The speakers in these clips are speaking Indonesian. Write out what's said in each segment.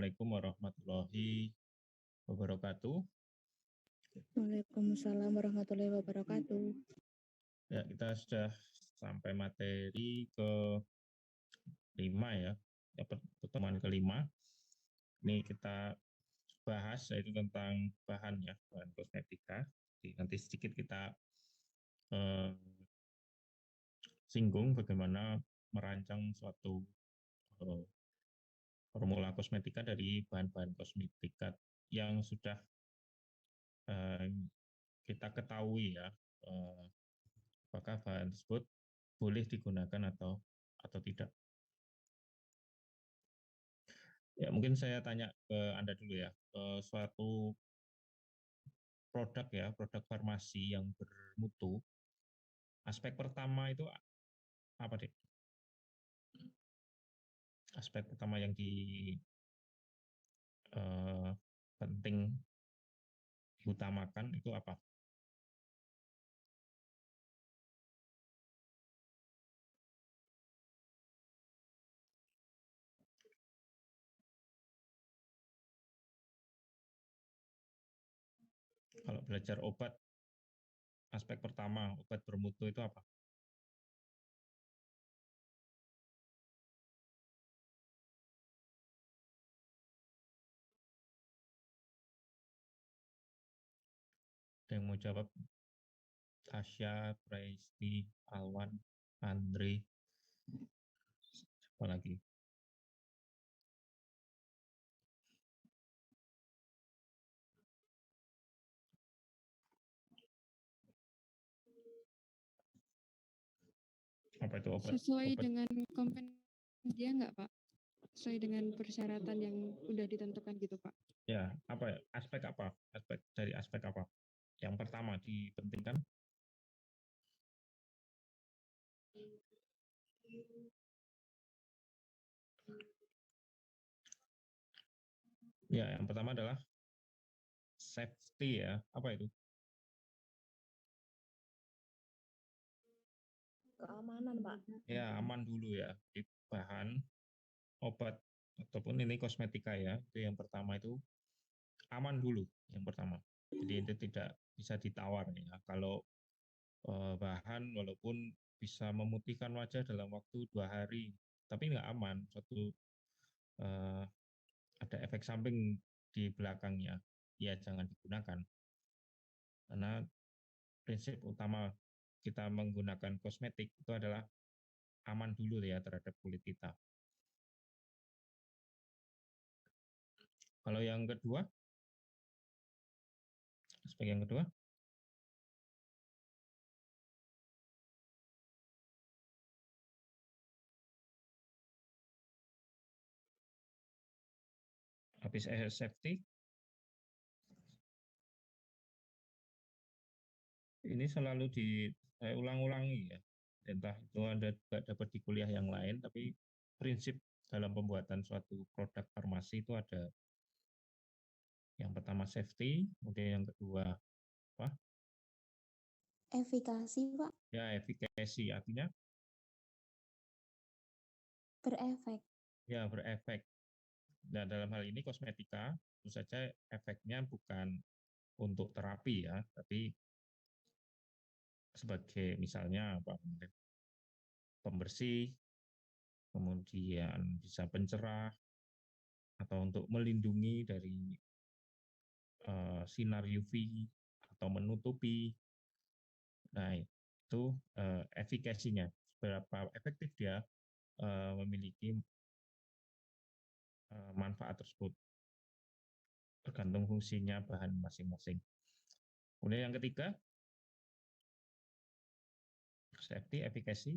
Assalamualaikum warahmatullahi wabarakatuh. Waalaikumsalam warahmatullahi wabarakatuh. Ya, kita sudah sampai materi ke-5 ya, pertemuan ke-5. Ini kita bahas yaitu tentang bahan ya, bahan kosmetika. Jadi, nanti sedikit kita singgung bagaimana merancang suatu formula kosmetika dari bahan-bahan kosmetika yang sudah kita ketahui ya, apakah bahan tersebut boleh digunakan atau tidak. Ya, mungkin saya tanya ke Anda dulu ya, suatu produk ya, produk farmasi yang bermutu, aspek pertama itu apa, Dek? Aspek pertama yang penting diutamakan itu apa? Kalau belajar obat, aspek pertama obat bermutu itu apa? Ada yang mau jawab? Tasya, Praisti, Alwan, Andre, siapa lagi? Apa itu obat? Sesuai dengan kompetensi dia nggak, Pak? Sesuai dengan persyaratan yang udah ditentukan gitu, Pak? Ya, apa ya? Aspek apa? Aspek apa? Yang pertama dipentingkan. Ya, yang pertama adalah safety ya. Apa itu? Keamanan, Pak. Ya, aman dulu ya. Di bahan obat ataupun ini kosmetika ya. Itu yang pertama itu aman dulu yang pertama. Jadi itu tidak bisa ditawar ya. Kalau bahan walaupun bisa memutihkan wajah dalam waktu 2 hari, tapi nggak aman. Ada efek samping di belakangnya. Ya jangan digunakan. Karena prinsip utama kita menggunakan kosmetik itu adalah aman dulu ya terhadap kulit kita. Kalau yang kedua, aspek yang kedua, habis safety, ini selalu saya ulang-ulangi ya. Entah itu Anda juga dapat di kuliah yang lain, tapi prinsip dalam pembuatan suatu produk farmasi itu ada yang pertama safety, kemudian yang kedua apa? Efikasi, Pak. Ya, efikasi artinya Berefek. ya berefek. Nah, dalam hal ini kosmetika, tentu saja efeknya bukan untuk terapi ya, tapi sebagai misalnya apa, pembersih, kemudian bisa pencerah, atau untuk melindungi dari sinar UV atau menutupi. Nah, itu efikasinya, seberapa efektif dia memiliki manfaat tersebut, tergantung fungsinya bahan masing-masing. Kemudian yang ketiga, safety, efikasi.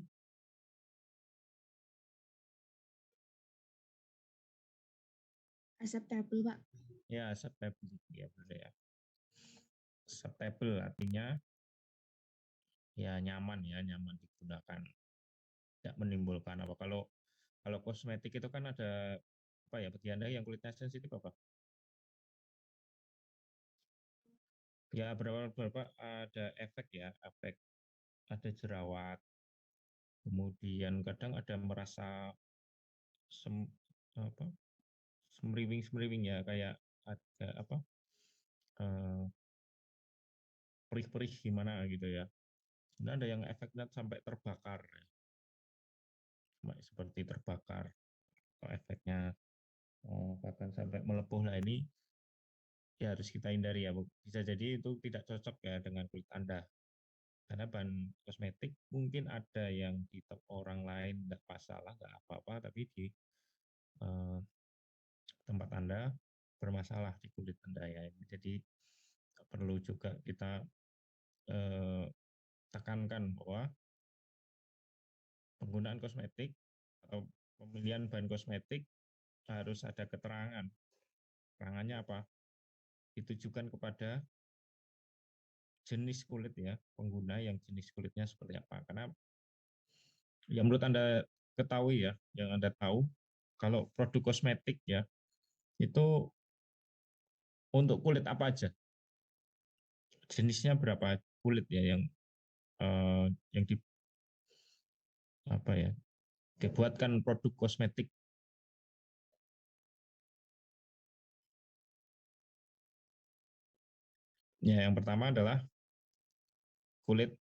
Acceptable, Pak. Ya, acceptable ya, benar ya. Acceptable artinya ya nyaman ya, nyaman digunakan, tidak menimbulkan apa. Kalau kosmetik itu kan ada apa ya, bagi Anda yang kulitnya sensitif apa? Ya berapa ada efek ya, efek ada jerawat, kemudian kadang ada merasa semeriwing ya, kayak ada apa, perih-perih gimana gitu ya. Nah, ada yang efeknya sampai terbakar, seperti terbakar, atau efeknya bahkan sampai melepuh. Nah, ini ya harus kita hindari ya. Bisa jadi itu tidak cocok ya dengan kulit Anda. Karena bahan kosmetik mungkin ada yang di orang lain tidak masalah, nggak apa-apa, tapi di eh, tempat Anda bermasalah di kulit Anda ya. Jadi perlu juga kita tekankan bahwa penggunaan kosmetik atau pemilihan bahan kosmetik harus ada keterangan. Keterangannya apa? Ditujukan kepada jenis kulit ya, pengguna yang jenis kulitnya seperti apa. Karena yang menurut Anda ketahui ya, yang Anda tahu, kalau produk kosmetik ya, itu untuk kulit apa aja? Jenisnya berapa kulit ya yang di apa ya, dibuatkan produk kosmetik. Ya, yang pertama adalah kulit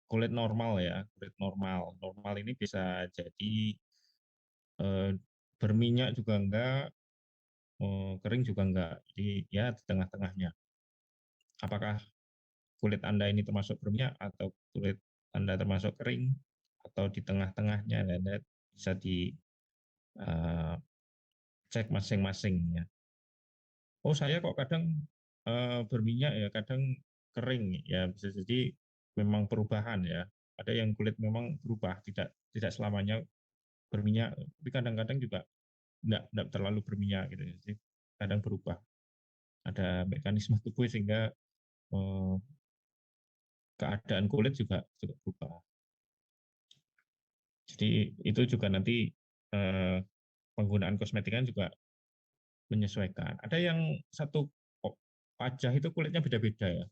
kulit normal ya, kulit normal. Normal ini bisa jadi berminyak juga enggak, kering juga enggak. Jadi ya di tengah-tengahnya. Apakah kulit Anda ini termasuk berminyak atau kulit Anda termasuk kering atau di tengah-tengahnya, Anda bisa dicek masing-masing ya. Oh, saya kok kadang berminyak ya, kadang kering ya, bisa jadi memang perubahan ya. Ada yang kulit memang berubah, tidak tidak selamanya berminyak, tapi kadang-kadang juga enggak terlalu berminyak gitu ya. Jadi kadang berubah. Ada mekanisme tubuh sehingga eh, keadaan kulit juga berubah. Jadi itu juga nanti penggunaan kosmetika juga menyesuaikan. Ada yang satu wajah itu kulitnya beda-beda ya.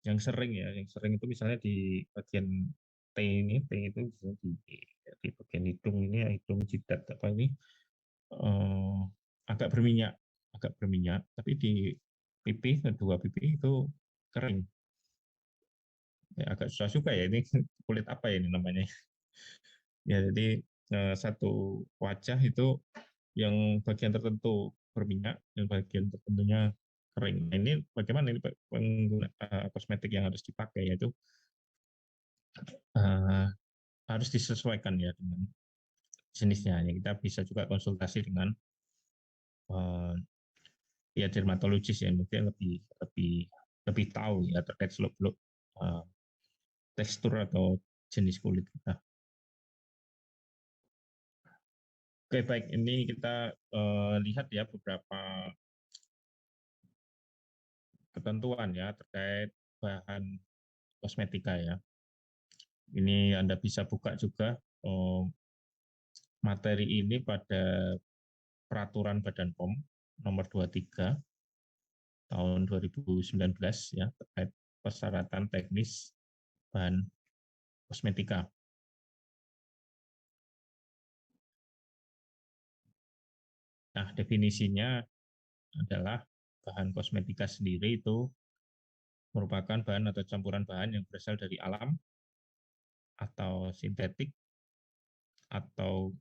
Yang sering itu misalnya di bagian T itu misalnya di bagian hidung ini ya, hidung jidat apa ini eh, agak berminyak, tapi di pipi, kedua pipi itu kering. Ya, agak susah juga ya ini kulit apa ya ini namanya. Ya, jadi satu wajah itu yang bagian tertentu berminyak, yang bagian tertentunya kering. Nah, ini bagaimana ini pengguna kosmetik yang harus dipakai, yaitu uh, harus disesuaikan ya dengan jenisnya. Ya, kita bisa juga konsultasi dengan uh, ya dermatologis yang mungkin lebih lebih lebih tahu ya terkait seluk-beluk uh, tekstur atau jenis kulit kita. Oke, baik, ini kita lihat ya beberapa ketentuan ya terkait bahan kosmetika ya. Ini Anda bisa buka juga materi ini pada peraturan Badan POM nomor 23 tahun 2019 ya terkait persyaratan teknis bahan kosmetika. Nah, definisinya adalah bahan kosmetika sendiri itu merupakan bahan atau campuran bahan yang berasal dari alam atau sintetik atau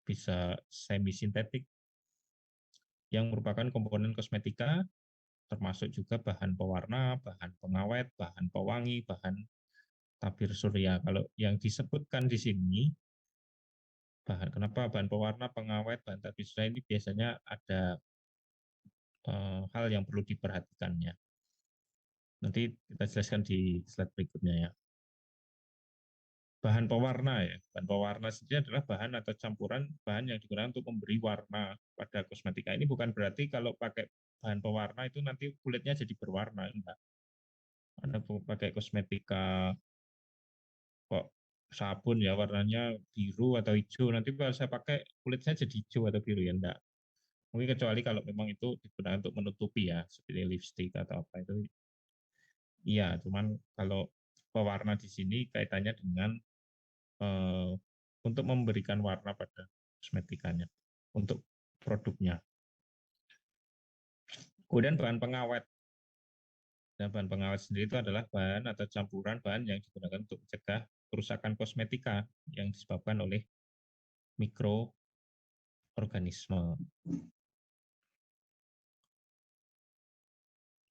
bisa semi sintetik yang merupakan komponen kosmetika, termasuk juga bahan pewarna, bahan pengawet, bahan pewangi, bahan tabir surya. Kalau yang disebutkan di sini, kenapa bahan pewarna, pengawet, bahan tabir surya ini biasanya ada hal yang perlu diperhatikannya. Nanti kita jelaskan di slide berikutnya ya. Bahan pewarna ya, bahan pewarna sendiri adalah bahan atau campuran bahan yang digunakan untuk memberi warna pada kosmetika. Ini bukan berarti kalau pakai bahan pewarna itu nanti kulitnya jadi berwarna, enggak. Anda pakai kosmetika kok sabun ya warnanya biru atau hijau, nanti kalau saya pakai kulit saya jadi hijau atau biru ya enggak. Mungkin kecuali kalau memang itu digunakan untuk menutupi ya, seperti lipstick atau apa itu. Iya, cuman kalau pewarna di sini kaitannya dengan untuk memberikan warna pada kosmetikanya, untuk produknya. Kemudian bahan pengawet. Dan bahan pengawet sendiri itu adalah bahan atau campuran bahan yang digunakan untuk mencegah kerusakan kosmetika yang disebabkan oleh mikroorganisme.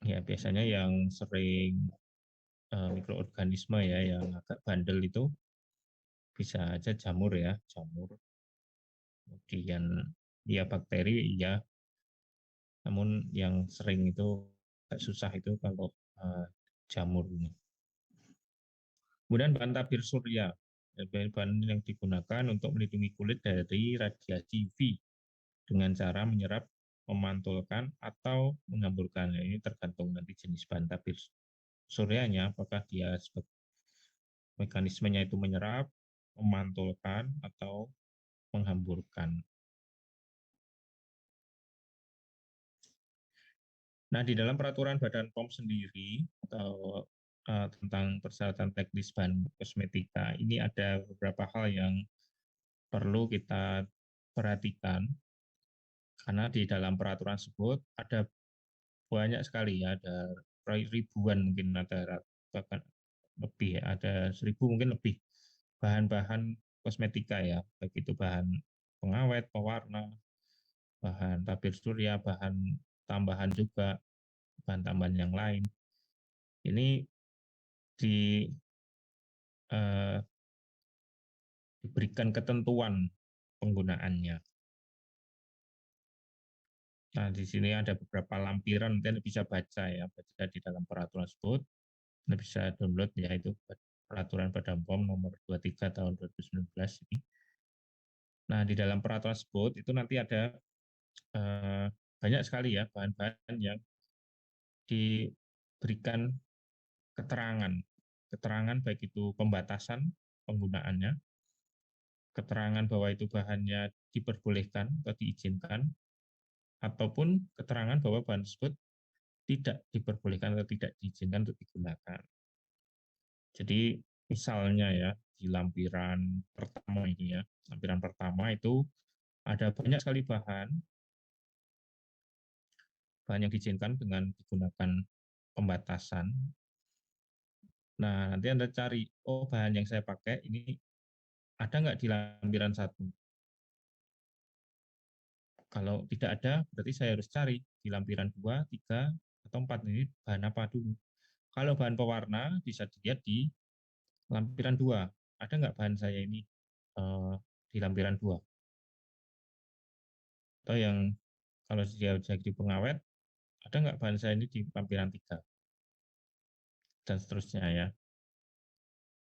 Ya, biasanya yang sering mikroorganisme ya yang agak bandel itu bisa aja jamur ya, jamur. Kemudian ya bakteri ya, namun yang sering itu agak susah itu kalau jamur ini. Kemudian bahan tabir surya, bahan yang digunakan untuk melindungi kulit dari radiasi UV dengan cara menyerap, memantulkan, atau menghamburkan. Ini tergantung nanti jenis bahan tabir suryanya, apakah dia mekanismenya itu menyerap, memantulkan, atau menghamburkan. Nah, di dalam peraturan Badan POM sendiri atau tentang persyaratan teknis bahan kosmetika, ini ada beberapa hal yang perlu kita perhatikan karena di dalam peraturan tersebut ada banyak sekali ya, ada ribuan mungkin, ada bahkan lebih, ada 1.000 mungkin lebih bahan-bahan kosmetika ya, baik itu bahan pengawet, pewarna, bahan tabir surya, bahan tambahan juga, bahan tambahan yang lain. Ini diberikan ketentuan penggunaannya. Nah, di sini ada beberapa lampiran, nanti Anda bisa baca ya, baca di dalam peraturan tersebut. Anda bisa download ya, itu peraturan Badan POM nomor 23 tahun 2019 ini. Nah, di dalam peraturan tersebut itu nanti ada banyak sekali ya bahan-bahan yang diberikan keterangan baik itu pembatasan penggunaannya, keterangan bahwa itu bahannya diperbolehkan atau diizinkan, ataupun keterangan bahwa bahan tersebut tidak diperbolehkan atau tidak diizinkan untuk digunakan. Jadi misalnya ya di lampiran pertama ini ya, lampiran pertama itu ada banyak sekali bahan yang diizinkan dengan digunakan pembatasan. Nah, nanti Anda cari, oh bahan yang saya pakai ini ada nggak di lampiran 1? Kalau tidak ada, berarti saya harus cari di lampiran 2, 3, atau 4 ini bahan apa dulu. Kalau bahan pewarna bisa dilihat di lampiran 2. Ada nggak bahan saya ini di lampiran 2? Atau yang kalau dia jadi pengawet, ada nggak bahan saya ini di lampiran 3? Dan seterusnya ya.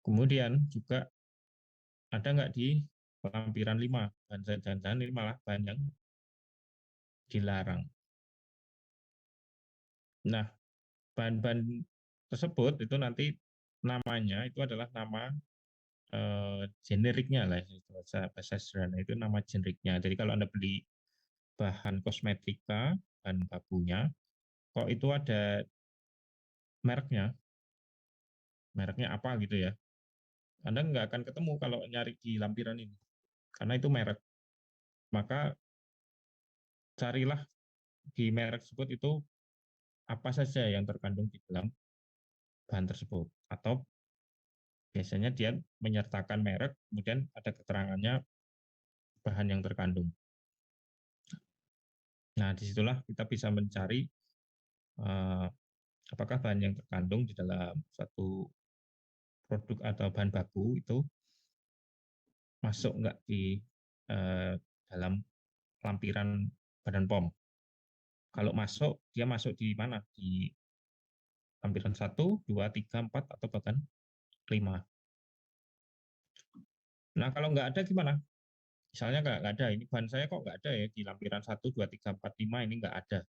Kemudian juga ada nggak di lampiran 5? Bahan saya jangan-jangan ini malah bahan yang dilarang. Nah, bahan-bahan tersebut itu nanti namanya itu adalah nama generiknya lah, bahasa sederhana itu nama generiknya. Jadi kalau Anda beli bahan kosmetika, bahan bakunya, kok itu ada mereknya apa gitu ya, Anda nggak akan ketemu kalau nyari di lampiran ini, karena itu merek. Maka carilah di merek tersebut itu apa saja yang terkandung di dalam bahan tersebut, atau biasanya dia menyertakan merek, kemudian ada keterangannya bahan yang terkandung. Nah, disitulah kita bisa mencari apakah bahan yang terkandung di dalam satu produk atau bahan baku itu masuk nggak di dalam lampiran Badan POM. Kalau masuk, dia masuk di mana? Di lampiran 1, 2, 3, 4, atau bahkan 5. Nah, kalau nggak ada gimana? Misalnya nggak ada, ini bahan saya kok nggak ada ya di lampiran 1, 2, 3, 4, 5, ini nggak ada.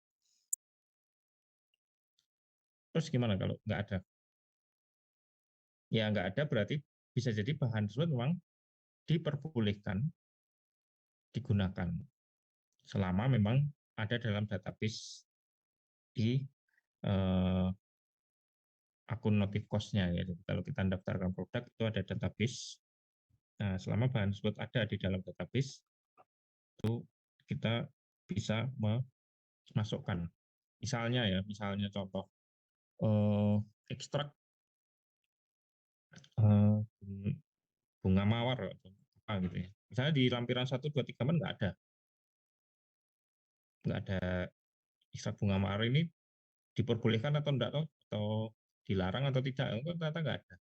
Terus gimana kalau nggak ada? Ya nggak ada berarti bisa jadi bahan tersebut memang diperbolehkan digunakan selama memang ada dalam database di akun notif cost-nya ya. Jadi kalau kita daftarkan produk itu ada database. Nah, selama bahan tersebut ada di dalam database, itu kita bisa memasukkan misalnya contoh ekstrak eh, bunga mawar atau apa gitu ya. Misalnya di lampiran 1, 2, 3 kan nggak ada ekstrak bunga mawar ini diperbolehkan atau enggak atau dilarang atau tidak, itu ternyata nggak ada.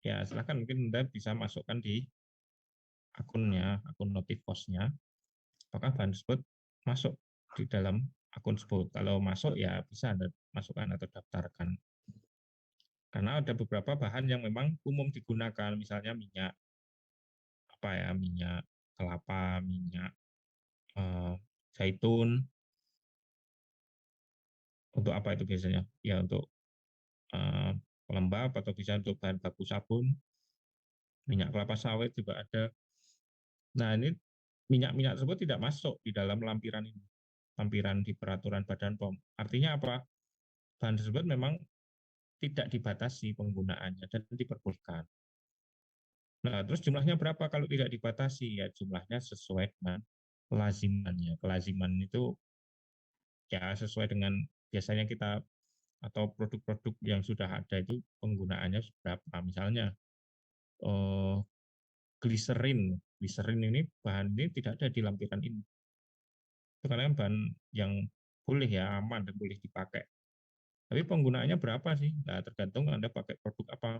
Ya silahkan mungkin Anda bisa masukkan di akun notif posnya, apakah bahan tersebut masuk di dalam akun tersebut. Kalau masuk ya bisa Anda masukkan atau daftarkan. Karena ada beberapa bahan yang memang umum digunakan, misalnya minyak minyak kelapa, minyak zaitun. Untuk apa itu biasanya? Ya untuk eh, pelembab atau bisa untuk bahan baku sabun. Minyak kelapa sawit juga ada. Nah, ini minyak-minyak tersebut tidak masuk di dalam lampiran ini. Lampiran di peraturan Badan POM. Artinya apa? Bahan tersebut memang tidak dibatasi penggunaannya dan diperbolehkan. Nah, terus jumlahnya berapa kalau tidak dibatasi? Ya, jumlahnya sesuai dengan kelazimannya. Kelaziman itu ya sesuai dengan biasanya kita atau produk-produk yang sudah ada itu penggunaannya berapa. Misalnya gliserin. Gliserin ini bahan ini tidak ada di lampiran ini. Itu karena bahan yang boleh ya, aman dan boleh dipakai. Tapi penggunaannya berapa sih? Nah, tergantung Anda pakai produk apa.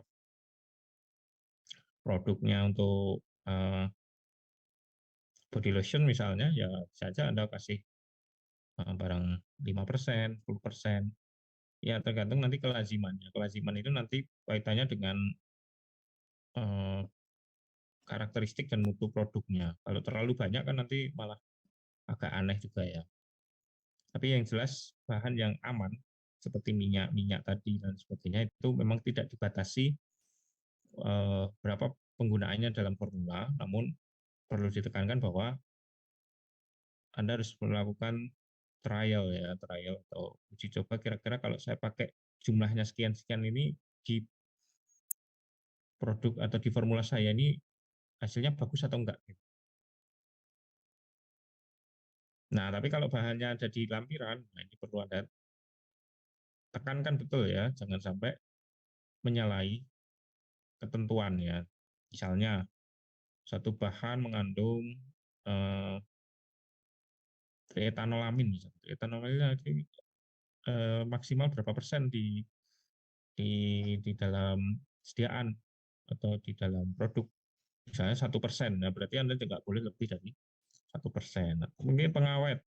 Produknya untuk body lotion misalnya, ya saja Anda kasih barang 5%, 10%. Ya tergantung nanti kelazimannya. Kelaziman itu nanti kaitannya dengan eh, karakteristik dan mutu produknya. Kalau terlalu banyak kan nanti malah agak aneh juga ya. Tapi yang jelas bahan yang aman seperti minyak tadi dan sebagainya itu memang tidak dibatasi berapa penggunaannya dalam formula, namun perlu ditekankan bahwa Anda harus melakukan trial atau uji coba kira-kira kalau saya pakai jumlahnya sekian-sekian ini di produk atau di formula saya ini hasilnya bagus atau enggak. Nah, tapi kalau bahannya ada di lampiran, nah ini perlu Anda tekankan betul ya, jangan sampai menyalahi ketentuan ya. Misalnya satu bahan mengandung eh, triethanolamin, misalnya. Triethanolamin maksimal berapa persen di dalam sediaan atau di dalam produk. Misalnya 1%, nah berarti Anda tidak boleh lebih dari 1%. Mungkin pengawet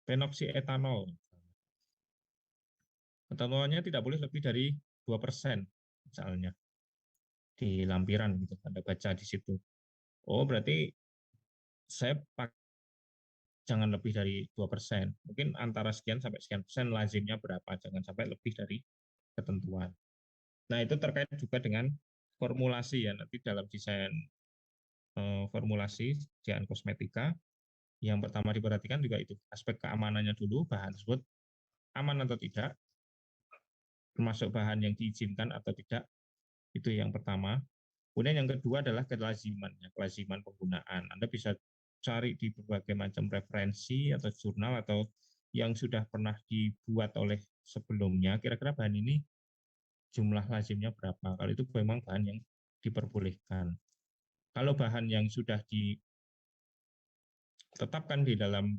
phenoxyetanol. Etanolnya tidak boleh lebih dari 2% misalnya di lampiran gitu. Anda baca di situ. Oh, berarti saya jangan lebih dari 2%. Mungkin antara sekian sampai sekian persen lazimnya berapa, jangan sampai lebih dari ketentuan. Nah, itu terkait juga dengan formulasi ya. Nanti dalam desain formulasi desain kosmetika, yang pertama diperhatikan juga itu aspek keamanannya dulu, bahan tersebut aman atau tidak, termasuk bahan yang diizinkan atau tidak, itu yang pertama. Kemudian yang kedua adalah kelaziman penggunaan. Anda bisa cari di berbagai macam referensi atau jurnal atau yang sudah pernah dibuat oleh sebelumnya, kira-kira bahan ini jumlah lazimnya berapa. Kalau itu memang bahan yang diperbolehkan. Kalau bahan yang sudah ditetapkan di dalam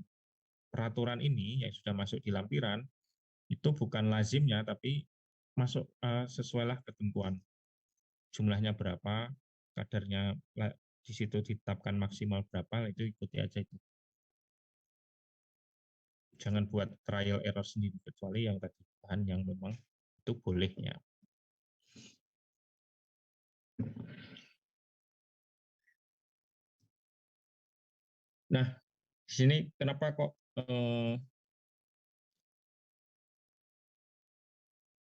peraturan ini, yang sudah masuk di lampiran, itu bukan lazimnya, tapi masuk sesuailah ketentuan. Jumlahnya berapa, kadarnya di situ ditetapkan maksimal berapa, itu ikuti aja itu. Jangan buat trial error sendiri, kecuali yang tadi bahan yang memang itu bolehnya. Nah, di sini kenapa kok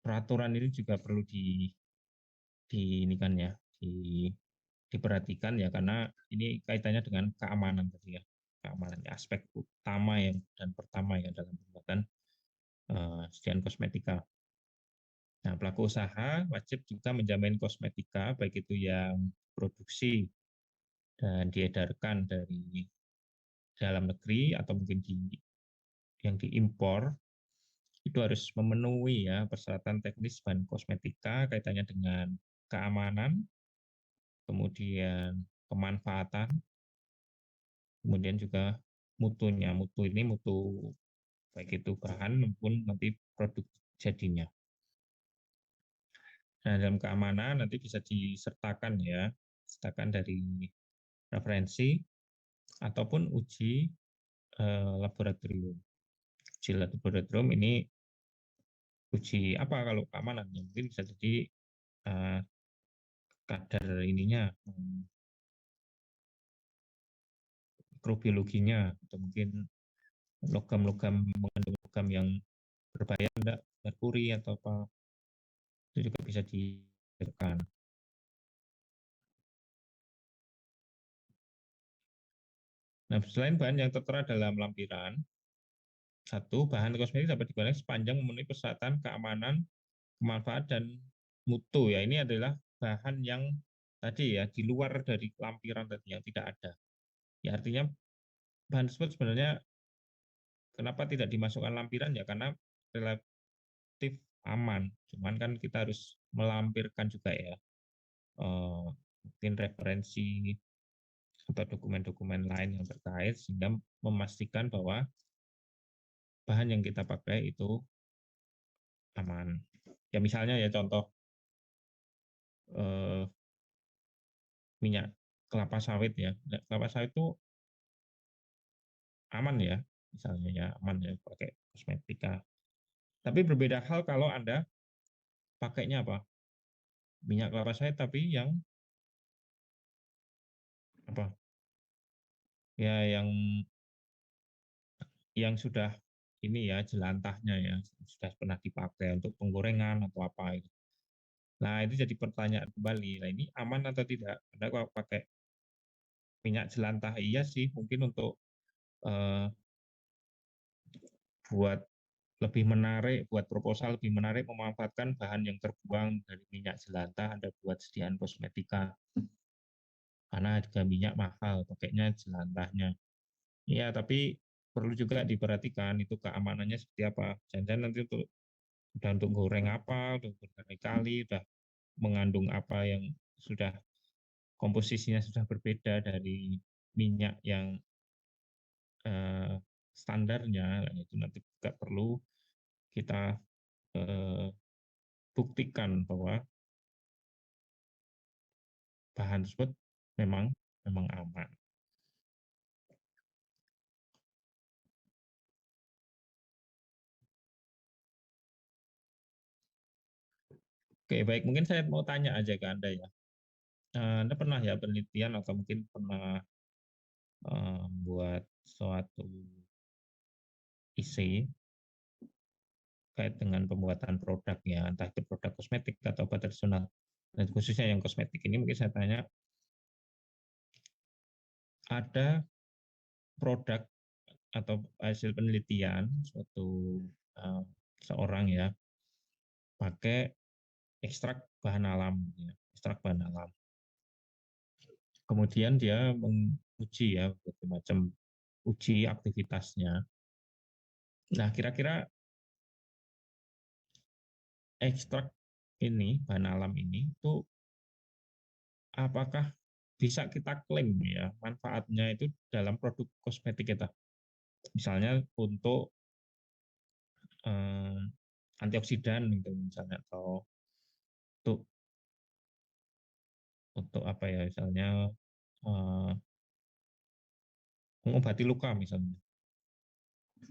peraturan ini juga perlu ini kan ya, diperhatikan ya, karena ini kaitannya dengan keamanan tadi ya, keamanan aspek utama yang dan pertama ya dalam pembuatan sediaan kosmetika. Nah, pelaku usaha wajib juga menjamin kosmetika, baik itu yang produksi dan diedarkan dari dalam negeri atau mungkin yang diimpor itu harus memenuhi ya persyaratan teknis bahan kosmetika kaitannya dengan keamanan, kemudian pemanfaatan, kemudian juga mutunya. Mutu ini mutu baik itu bahan maupun nanti produk jadinya. Nah, dalam keamanan nanti bisa disertakan ya, sertakan dari referensi ataupun uji laboratorium. Uji laboratorium ini uji apa kalau keamanan? Ya, mungkin bisa jadi kadar ininya, mikrobiologinya, atau mungkin logam-logam mengandung logam yang berbahaya enggak, merkuri atau apa, itu juga bisa ditekan. Nah, selain bahan yang tertera dalam lampiran, satu, bahan kosmetik dapat digunakan sepanjang memenuhi persyaratan keamanan, kemanfaat, dan mutu. Ya, ini adalah bahan yang tadi ya, di luar dari lampiran tadi yang tidak ada. Ya, artinya bahan tersebut sebenarnya kenapa tidak dimasukkan lampiran ya, karena relatif aman. Cuman kan kita harus melampirkan juga ya, mungkin referensi atau dokumen-dokumen lain yang terkait sehingga memastikan bahwa bahan yang kita pakai itu aman. Ya misalnya ya contoh minyak kelapa sawit ya. Minyak kelapa sawit itu aman ya, misalnya ya aman ya pakai kosmetika. Tapi berbeda hal kalau Anda pakainya apa? Minyak kelapa sawit tapi yang apa? Ya yang sudah ini ya jelantahnya ya sudah pernah dipakai untuk penggorengan atau apa itu. Nah, itu jadi pertanyaan kembali. Nah, ini aman atau tidak? Anda kalau pakai minyak jelantah iya sih, mungkin untuk eh, buat lebih menarik, buat proposal lebih menarik memanfaatkan bahan yang terbuang dari minyak jelantah Anda buat sediaan kosmetika. Karena harga minyak mahal, pakainya jelantahnya. Iya, tapi perlu juga diperhatikan itu keamanannya seperti apa. Jangan-jangan nanti udah untuk goreng apa, udah berkali-kali, udah mengandung apa yang sudah komposisinya sudah berbeda dari minyak yang standarnya, itu nanti juga perlu kita buktikan bahwa bahan tersebut memang aman. Oke, baik. Mungkin saya mau tanya aja ke Anda ya. Anda pernah ya penelitian atau mungkin pernah buat suatu isi terkait dengan pembuatan produk ya, entah itu produk kosmetik atau obat tradisional. Dan khususnya yang kosmetik ini mungkin saya tanya, ada produk atau hasil penelitian suatu seorang ya pakai ekstrak bahan alam, ya, ekstrak bahan alam. Kemudian dia menguji ya berbagai macam uji aktivitasnya. Nah, kira-kira ekstrak ini bahan alam ini itu apakah bisa kita klaim ya manfaatnya itu dalam produk kosmetik kita? Misalnya untuk antioksidan gitu misalnya atau untuk apa ya misalnya mengobati luka misalnya.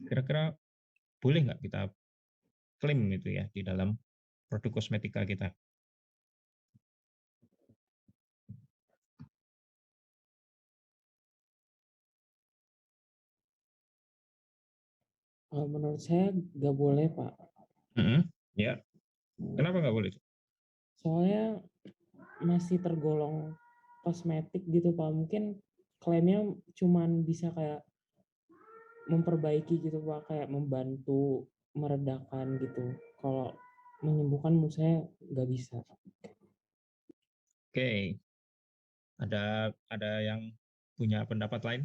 Kira-kira boleh nggak kita klaim itu ya di dalam produk kosmetika kita? Menurut saya nggak boleh, Pak. Ya, kenapa nggak boleh? Soalnya masih tergolong kosmetik gitu, Pak. Mungkin klaimnya cuman bisa kayak memperbaiki gitu, Pak. Kayak membantu meredakan gitu. Kalau menyembuhkan menurut saya nggak bisa. Oke, ada yang punya pendapat lain?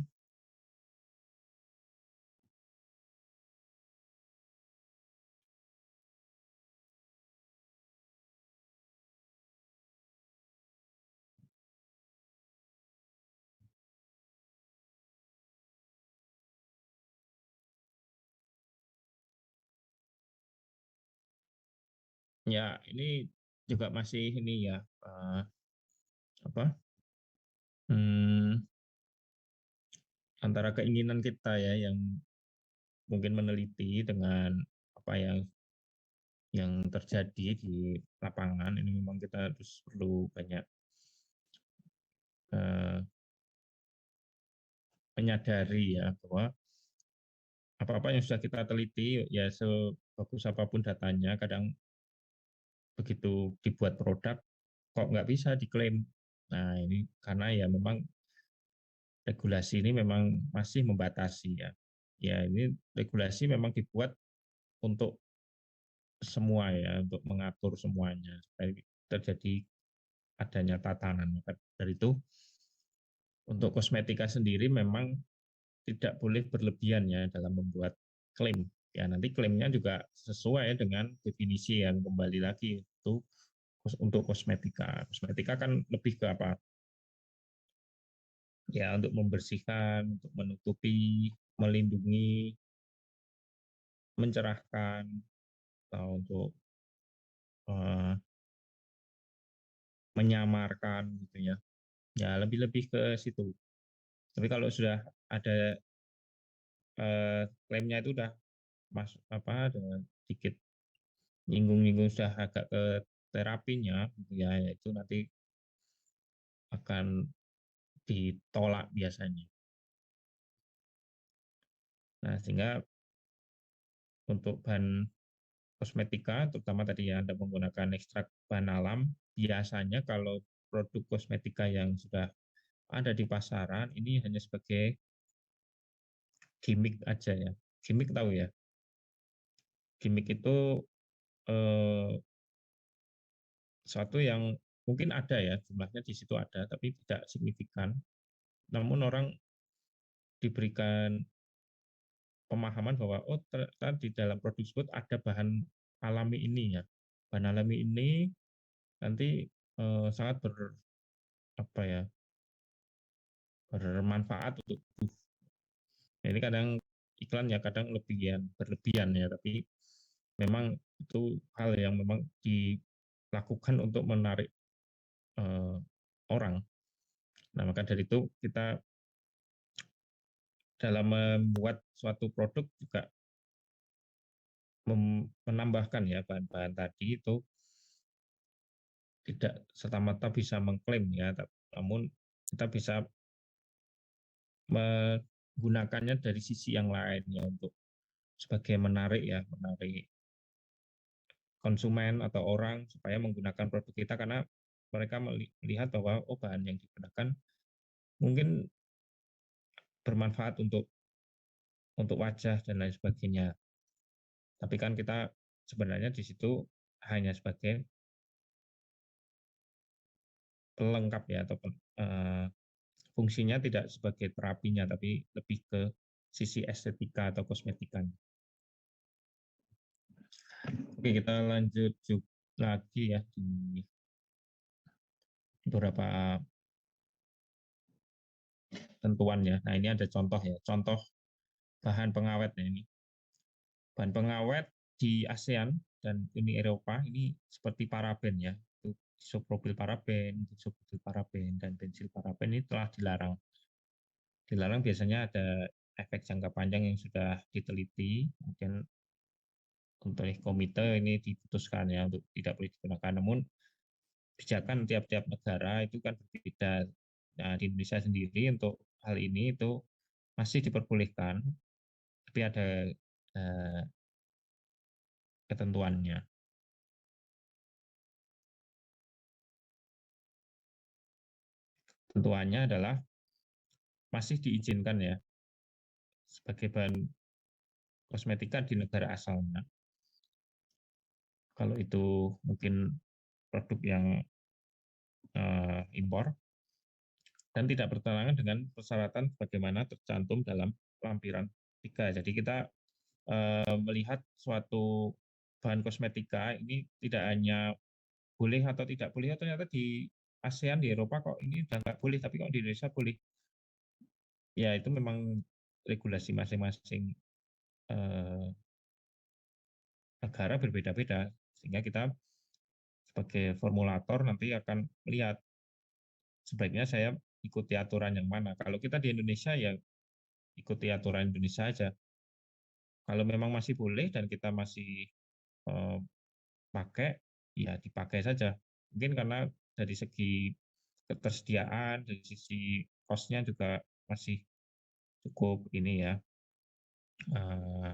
Ya, ini juga masih ini ya, apa, hmm, antara keinginan kita ya yang mungkin meneliti dengan apa yang terjadi di lapangan. Ini memang kita harus perlu banyak menyadari ya bahwa apa-apa yang sudah kita teliti ya sebagus apapun datanya, kadang begitu dibuat produk kok nggak bisa diklaim. Nah ini karena ya memang regulasi ini memang masih membatasi ya. Ya ini regulasi memang dibuat untuk semua ya, untuk mengatur semuanya supaya terjadi adanya tatanan. Maka dari itu untuk kosmetika sendiri memang tidak boleh berlebihan ya dalam membuat klaim. Ya nanti klaimnya juga sesuai dengan definisi yang kembali lagi itu untuk kosmetika. Kosmetika kan lebih ke apa? Ya untuk membersihkan, untuk menutupi, melindungi, mencerahkan, atau untuk uh, menyamarkan gitu ya. Ya lebih-lebih ke situ. Tapi kalau sudah ada klaimnya itu udah ada sedikit nyinggung-nyinggung sudah agak ke terapinya gitu ya, itu nanti akan ditolak biasanya. Nah, sehingga untuk bahan kosmetika, terutama tadi yang Anda menggunakan ekstrak bahan alam, biasanya kalau produk kosmetika yang sudah ada di pasaran, ini hanya sebagai gimmick aja ya. Gimmick tahu ya? Gimmick itu suatu yang mungkin ada ya, jumlahnya di situ ada, tapi tidak signifikan. Namun orang diberikan pemahaman bahwa oh ternyata di dalam produk tersebut ada bahan alami ini ya. Bahan alami ini nanti sangat apa ya, bermanfaat untuk tubuh. Nah, ini kadang iklan ya kadang berlebihan ya, tapi memang itu hal yang memang dilakukan untuk menarik orang. Nah, maka dari itu kita dalam membuat suatu produk juga menambahkan ya bahan-bahan tadi itu tidak serta-merta bisa mengklaim ya, namun kita bisa menggunakannya dari sisi yang lain ya untuk sebagai menarik konsumen atau orang supaya menggunakan produk kita karena mereka melihat bahwa oh bahan yang digunakan mungkin bermanfaat untuk wajah dan lain sebagainya. Tapi kan kita sebenarnya di situ hanya sebagai pelengkap ya atau fungsinya tidak sebagai terapinya tapi lebih ke sisi estetika atau kosmetika. Oke, kita lanjut lagi ya di beberapa tentuan ya. Nah, ini ada contoh ya, contoh bahan pengawet ya ini. Bahan pengawet di ASEAN dan Uni Eropa ini seperti paraben ya, itu isopropil paraben, isobutyl paraben, dan bensil paraben ini telah dilarang. Dilarang biasanya ada efek jangka panjang yang sudah diteliti, kemudian untuk komite ini diputuskan ya untuk tidak boleh digunakan. Namun kebijakan tiap-tiap negara itu kan berbeda. Nah, di Indonesia sendiri untuk hal ini itu masih diperbolehkan, tapi ada ketentuannya. Ketentuannya adalah masih diizinkan ya sebagai bahan kosmetika di negara asalnya. Kalau itu mungkin produk yang impor dan tidak bertentangan dengan persyaratan bagaimana tercantum dalam lampiran 3. Jadi kita melihat suatu bahan kosmetika ini tidak hanya boleh atau tidak boleh, ternyata di ASEAN, di Eropa kok ini udah nggak boleh, tapi kok di Indonesia boleh. Ya itu memang regulasi masing-masing negara berbeda-beda, sehingga kita sebagai formulator nanti akan melihat sebaiknya saya ikuti aturan yang mana. Kalau kita di Indonesia ya ikuti aturan Indonesia aja. Kalau memang masih boleh dan kita masih eh, pakai, ya dipakai saja. Mungkin karena dari segi ketersediaan, dari sisi cost-nya juga masih cukup ini ya, eh,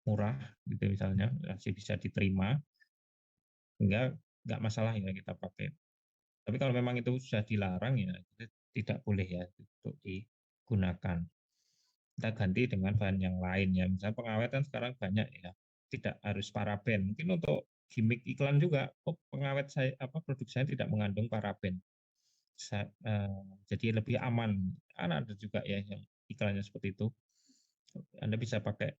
murah gitu misalnya, masih bisa diterima, sehingga nggak masalah ya kita pakai. Tapi kalau memang itu sudah dilarang ya itu tidak boleh ya untuk digunakan. Kita ganti dengan bahan yang lain ya. Misalnya pengawet kan sekarang banyak ya, tidak harus paraben. Mungkin untuk gimmick iklan juga, oh pengawet saya produk saya tidak mengandung paraben. Jadi lebih aman. Ada juga ya yang iklannya seperti itu. Anda bisa pakai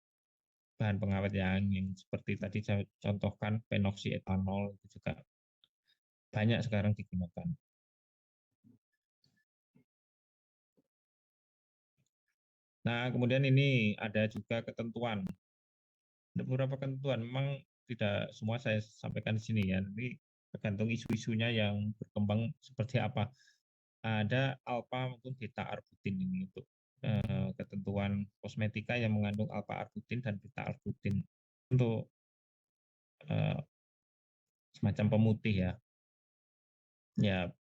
bahan pengawet yang seperti tadi saya contohkan, phenoxyetanol itu juga banyak sekarang digunakan. Nah, kemudian ini ada juga ketentuan. Ada beberapa ketentuan, memang tidak semua saya sampaikan di sini ya. Nanti tergantung isu-isunya yang berkembang seperti apa. Ada alfa maupun beta arbutin ini untuk ketentuan kosmetika yang mengandung alfa arbutin dan beta arbutin untuk semacam pemutih ya. Ya,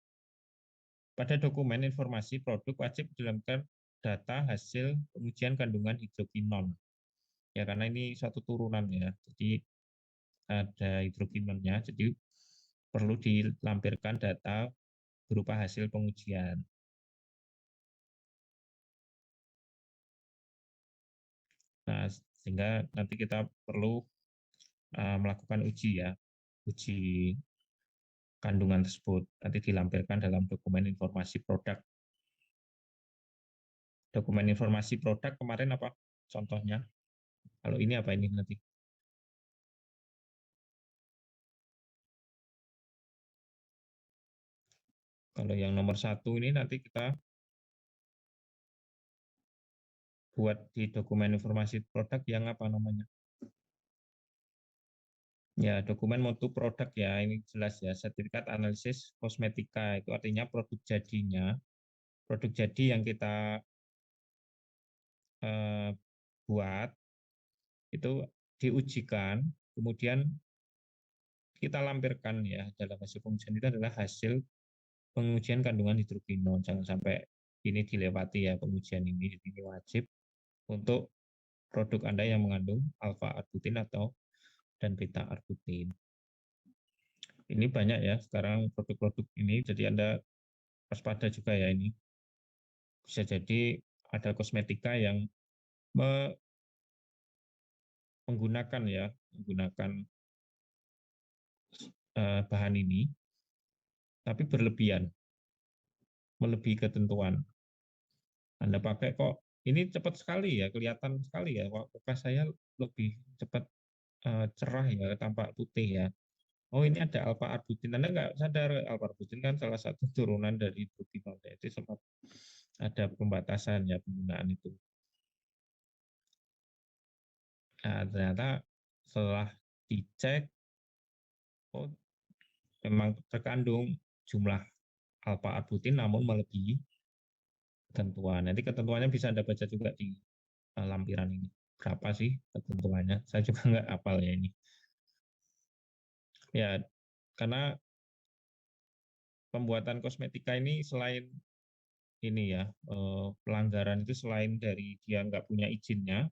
pada dokumen informasi produk wajib dilampirkan data hasil pengujian kandungan hidrokinon. Ya, karena ini suatu turunan ya. Jadi ada hidrokinonnya, jadi perlu dilampirkan data berupa hasil pengujian. Nah, sehingga nanti kita perlu melakukan uji ya, uji kandungan tersebut nanti dilampirkan dalam dokumen informasi produk. Dokumen informasi produk kemarin apa contohnya? Kalau ini apa ini nanti? Kalau yang nomor 1 ini nanti kita buat di dokumen informasi produk yang apa namanya? Ya, dokumen mutu produk ya, ini jelas ya, sertifikat analisis kosmetika, itu artinya produk jadinya, produk jadi yang kita buat, itu diujikan, kemudian kita lampirkan ya, dalam hasil pengujian itu adalah hasil pengujian kandungan hidrokinon, jangan sampai ini dilewati ya pengujian ini wajib untuk produk Anda yang mengandung alfa arbutin atau dan beta arbutin. Ini banyak ya sekarang produk-produk ini, jadi Anda waspada juga ya ini. Bisa jadi ada kosmetika yang menggunakan bahan ini, tapi berlebihan, melebihi ketentuan. Anda pakai kok ini cepat sekali ya, kelihatan sekali ya, muka saya lebih cepat cerah ya, tampak putih ya. Oh ini ada alfa arbutin, Anda nggak sadar alfa arbutin kan salah satu turunan dari hidrokinol, jadi sempat ada pembatasan ya penggunaan itu. Nah, ternyata setelah dicek, oh memang terkandung jumlah alfa arbutin namun melebihi ketentuan. Nanti ketentuannya bisa Anda baca juga di lampiran ini. Berapa sih ketentuannya? Saya juga nggak hafal ya ini. Ya, karena pembuatan kosmetika ini selain ini ya, pelanggaran itu selain dari dia nggak punya izinnya,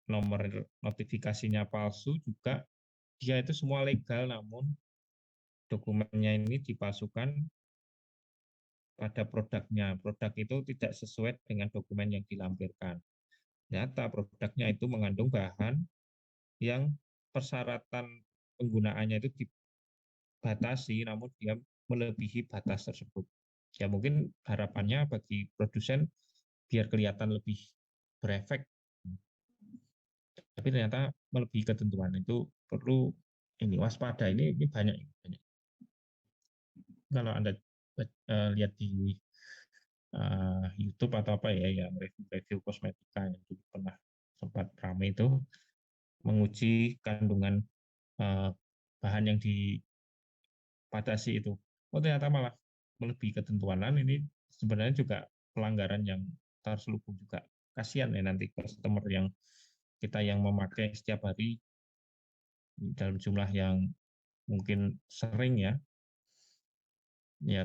nomor notifikasinya palsu, juga dia itu semua legal namun dokumennya ini dipalsukan pada produknya. Produk itu tidak sesuai dengan dokumen yang dilampirkan. Nyata produknya itu mengandung bahan yang persyaratan penggunaannya itu dibatasi, namun dia melebihi batas tersebut. Ya mungkin harapannya bagi produsen biar kelihatan lebih berefek, tapi ternyata melebihi ketentuan. Itu perlu ini waspada. Ini banyak. Kalau Anda lihat di YouTube atau apa ya, yang review kosmetika yang dulu pernah sempat ramai itu menguji kandungan bahan yang dibatasi itu. Oh ternyata malah melebihi ketentuan. Ini sebenarnya juga pelanggaran yang terselubung juga. Kasihan ya nanti customer kita yang memakai setiap hari dalam jumlah yang mungkin sering ya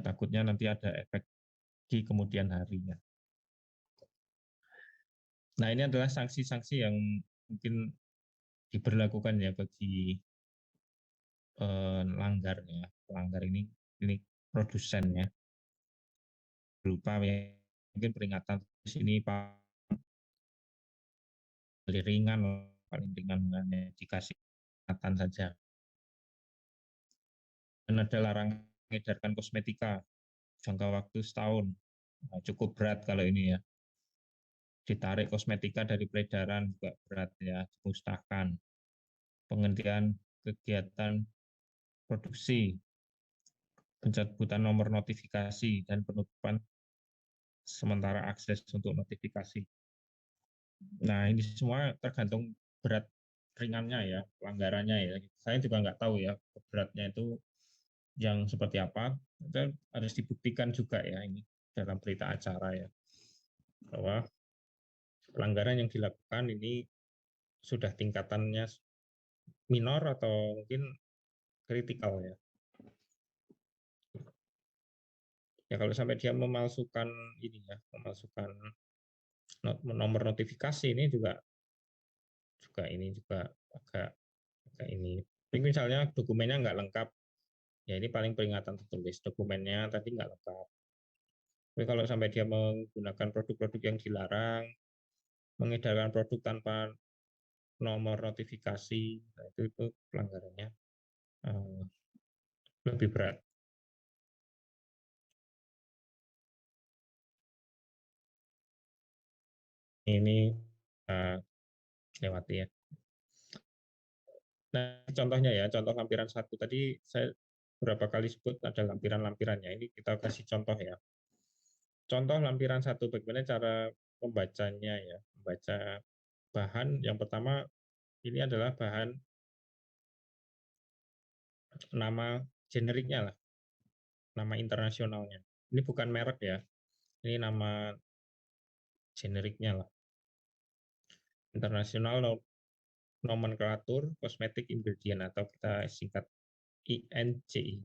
takutnya nanti ada efek di kemudian harinya. Nah ini adalah sanksi-sanksi yang mungkin diberlakukan ya bagi pelanggar ini produsen ya, berupa mungkin peringatan di sini paling ringan hanya dikasih peringatan saja. Dan ada larangan mengedarkan kosmetika jangka waktu setahun. Nah, cukup berat kalau ini ya. Ditarik kosmetika dari peredaran juga berat ya, dimusnahkan. Penghentian kegiatan produksi, pencabutan nomor notifikasi, dan penutupan sementara akses untuk notifikasi. Nah, ini semua tergantung berat ringannya ya, pelanggarannya ya. Saya juga nggak tahu ya, beratnya itu yang seperti apa. Itu harus dibuktikan juga ya ini dalam berita acara ya, bahwa pelanggaran yang dilakukan ini sudah tingkatannya minor atau mungkin kritikal ya. Ya kalau sampai dia memalsukan nomor notifikasi ini juga agak ini. Misalnya dokumennya nggak lengkap, ya ini paling peringatan tertulis. Dokumennya tadi nggak lengkap. Tapi kalau sampai dia menggunakan produk-produk yang dilarang, mengedarkan produk tanpa nomor notifikasi, nah itu pelanggarannya lebih berat. Ini lewati ya. Nah, contohnya ya, contoh lampiran 1 tadi saya berapa kali sebut ada lampiran-lampirannya. Ini kita kasih contoh ya. Contoh lampiran 1, bagaimana cara membacanya ya. Membaca bahan yang pertama ini adalah bahan nama generiknya lah. Nama internasionalnya. Ini bukan merek ya. Ini nama generiknya lah. Internasional nomenklatur kosmetik ingredient atau kita singkat INCI.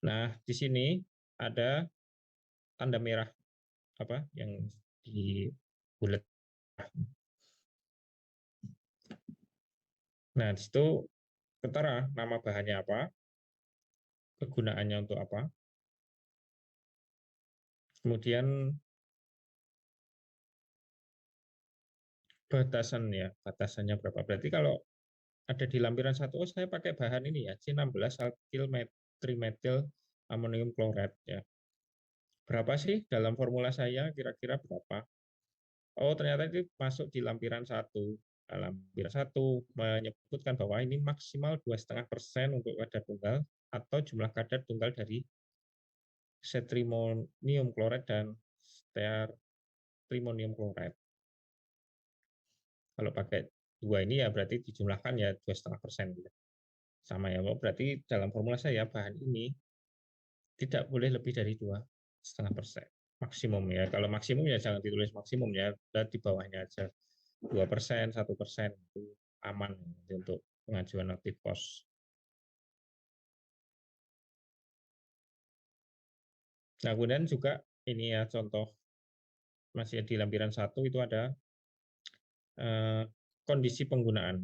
Nah, di sini ada tanda merah yang di bulat. Nah, di situ ketara nama bahannya apa, kegunaannya untuk apa, kemudian batasannya berapa. Berarti kalau ada di lampiran 1, saya pakai bahan ini ya, C16 alkyl trimethyl amonium chloride ya. Berapa sih dalam formula saya, kira-kira berapa? Oh, ternyata itu masuk di lampiran 1. Nah, lampiran 1 menyebutkan bahwa ini maksimal 2,5% untuk kadar tunggal atau jumlah kadar tunggal dari setrimonium chloride dan steartrimonium chloride. Kalau pakai 2 ini ya berarti dijumlahkan ya 2,5%. Sama ya, berarti dalam formula saya bahan ini tidak boleh lebih dari 2,5%. Maksimum ya. Kalau maksimum ya jangan ditulis maksimum ya, dan di bawahnya aja. 2%, 1% itu aman untuk pengajuan notif pos. Nah, kemudian juga ini ya contoh masih di lampiran 1 itu ada kondisi penggunaan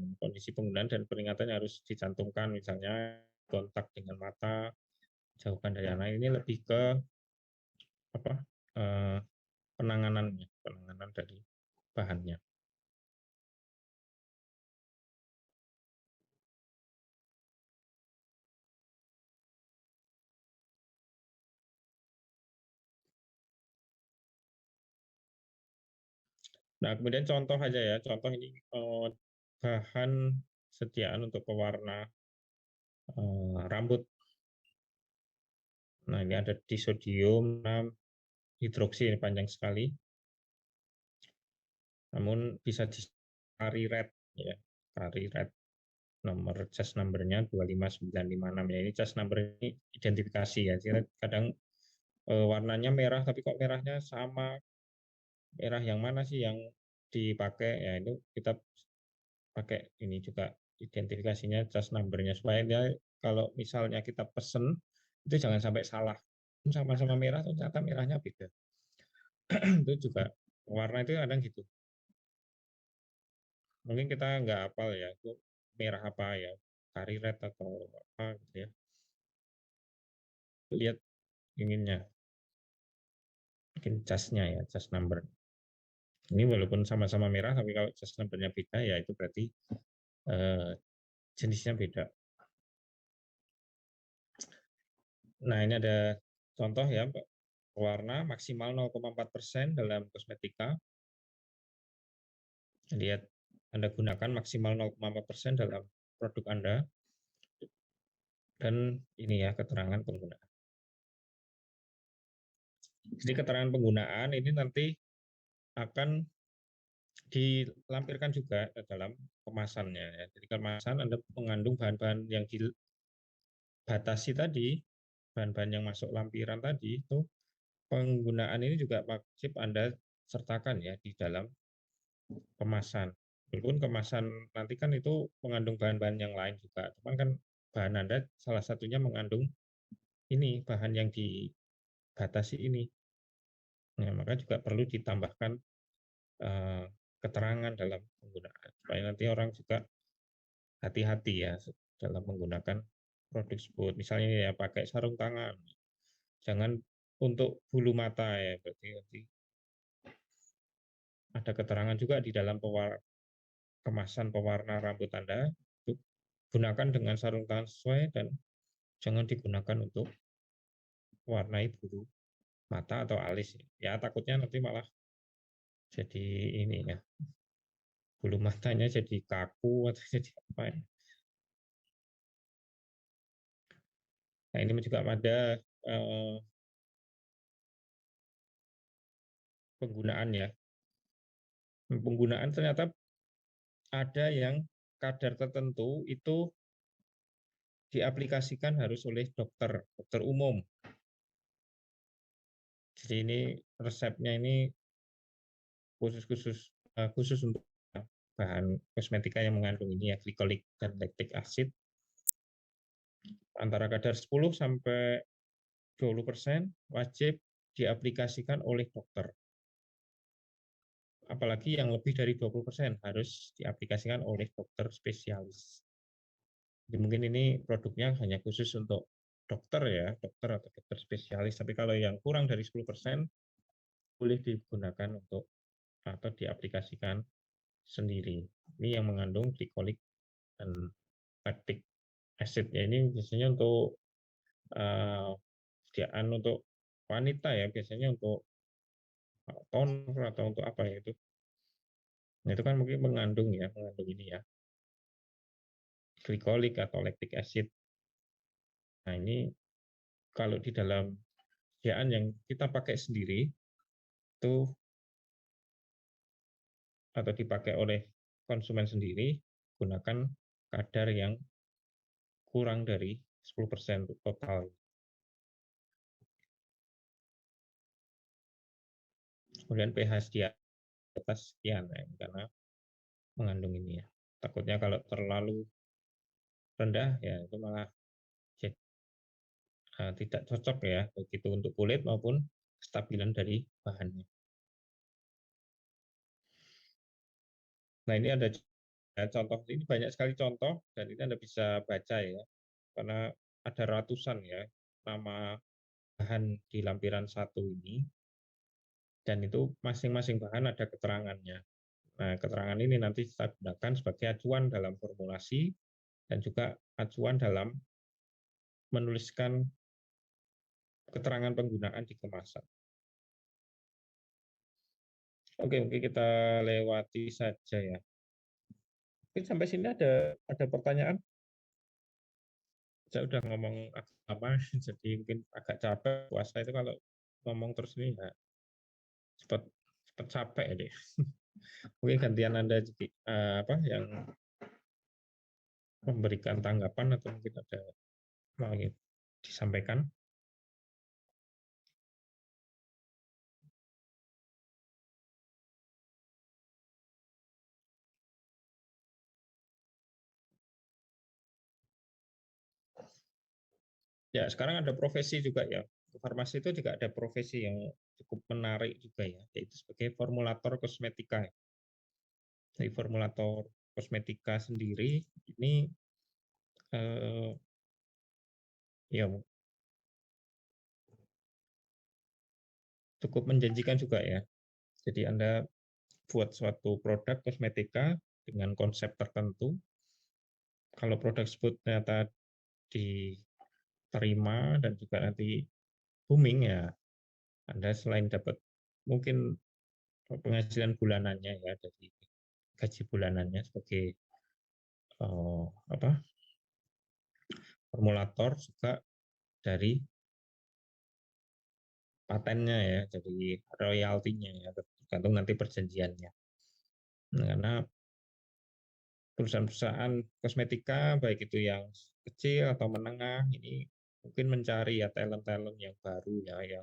dan peringatannya harus dicantumkan, misalnya kontak dengan mata, jauhkan dari anak. Ini lebih ke penanganan dari bahannya. Nah, kemudian contoh aja ya, contoh ini bahan sediaan untuk pewarna rambut. Nah, ini ada disodium hidroksi, ini panjang sekali. Namun bisa di Cari Red ya, Cari Red. nomor cas number-nya 25956 ya. Ini cas number ini identifikasi ya. Jadi kadang warnanya merah tapi kok merahnya sama, merah yang mana sih yang dipakai ya, itu kita pakai ini juga identifikasinya cas number-nya supaya dia kalau misalnya kita pesen itu jangan sampai salah, sama-sama merah ternyata merahnya beda. Itu juga warna itu kadang gitu, mungkin kita nggak hafal ya itu merah apa ya, kari red atau apa gitu ya, lihat inginnya mungkin casnya ya, cas number ini walaupun sama-sama merah tapi kalau cas number-nya beda ya itu berarti jenisnya beda. Nah ini ada contoh ya, warna maksimal 0,4% dalam kosmetika. Lihat Anda gunakan maksimal 0,4% dalam produk Anda, dan ini ya keterangan penggunaan. Jadi keterangan penggunaan ini nanti akan dilampirkan juga dalam kemasannya ya. Jadi kemasan Anda mengandung bahan-bahan yang dibatasi tadi, bahan-bahan yang masuk lampiran tadi, itu penggunaan ini juga wajib Anda sertakan ya di dalam kemasan. Walaupun kemasan nanti kan itu mengandung bahan-bahan yang lain juga, cuman kan bahan Anda salah satunya mengandung ini bahan yang dibatasi ini. Nah, maka juga perlu ditambahkan keterangan dalam penggunaan supaya nanti orang juga hati-hati ya dalam menggunakan produk tersebut. Misalnya ya pakai sarung tangan, jangan untuk bulu mata ya, berarti nanti ada keterangan juga di dalam kemasan pewarna rambut Anda, gunakan dengan sarung tangan sesuai dan jangan digunakan untuk warnai bulu mata atau alis. Ya takutnya nanti malah jadi ini ya, bulu matanya jadi kaku atau jadi apa ya. Nah ini juga ada penggunaan ya. Penggunaan ternyata ada yang kadar tertentu itu diaplikasikan harus oleh dokter umum. Jadi ini resepnya ini khusus untuk bahan kosmetika yang mengandung ini ya, glikolik dan lactic acid antara kadar 10 sampai 20% wajib diaplikasikan oleh dokter. Apalagi yang lebih dari 20% harus diaplikasikan oleh dokter spesialis. Jadi mungkin ini produknya hanya khusus untuk dokter ya, dokter atau dokter spesialis. Tapi kalau yang kurang dari 10% boleh digunakan untuk atau diaplikasikan sendiri. Ini yang mengandung glikolik dan lactic acid ya, ini biasanya untuk sediaan untuk wanita ya, biasanya untuk toner atau untuk apa ya itu. Nah, itu kan mungkin mengandung ini ya, glikolik atau lactic acid. Nah, ini kalau di dalam sediaan yang kita pakai sendiri itu atau dipakai oleh konsumen sendiri, gunakan kadar yang kurang dari 10% total. Kemudian pH di atas sekian ya, karena mengandung ini ya. Takutnya kalau terlalu rendah ya itu malah jadi, tidak cocok ya, begitu untuk kulit maupun kestabilan dari bahannya. Nah ini ada contoh, ini banyak sekali contoh dan ini Anda bisa baca ya, karena ada ratusan ya nama bahan di lampiran satu ini, dan itu masing-masing bahan ada keterangannya. Nah keterangan ini nanti kita gunakan sebagai acuan dalam formulasi dan juga acuan dalam menuliskan keterangan penggunaan di kemasan. Oke, mungkin kita lewati saja ya. Mungkin sampai sini ada pertanyaan? Saya udah ngomong agak lama, jadi mungkin agak capek. Puasa itu kalau ngomong terus ini ya cepat capek deh. Mungkin gantian Anda jadi apa yang memberikan tanggapan atau mungkin ada mau disampaikan? Ya, sekarang ada profesi juga ya. Farmasi itu juga ada profesi yang cukup menarik juga ya, yaitu sebagai formulator kosmetika. Jadi formulator kosmetika sendiri ini ya cukup menjanjikan juga ya. Jadi Anda buat suatu produk kosmetika dengan konsep tertentu. Kalau produk tersebut ternyata diterima dan juga nanti booming ya, Anda selain dapat mungkin penghasilan bulanannya ya dari gaji bulanannya sebagai formulator, juga dari patennya ya, dari royaltinya ya, tergantung nanti perjanjiannya. Nah, karena perusahaan-perusahaan kosmetika baik itu yang kecil atau menengah ini mungkin mencari ya talent-talent yang baru ya,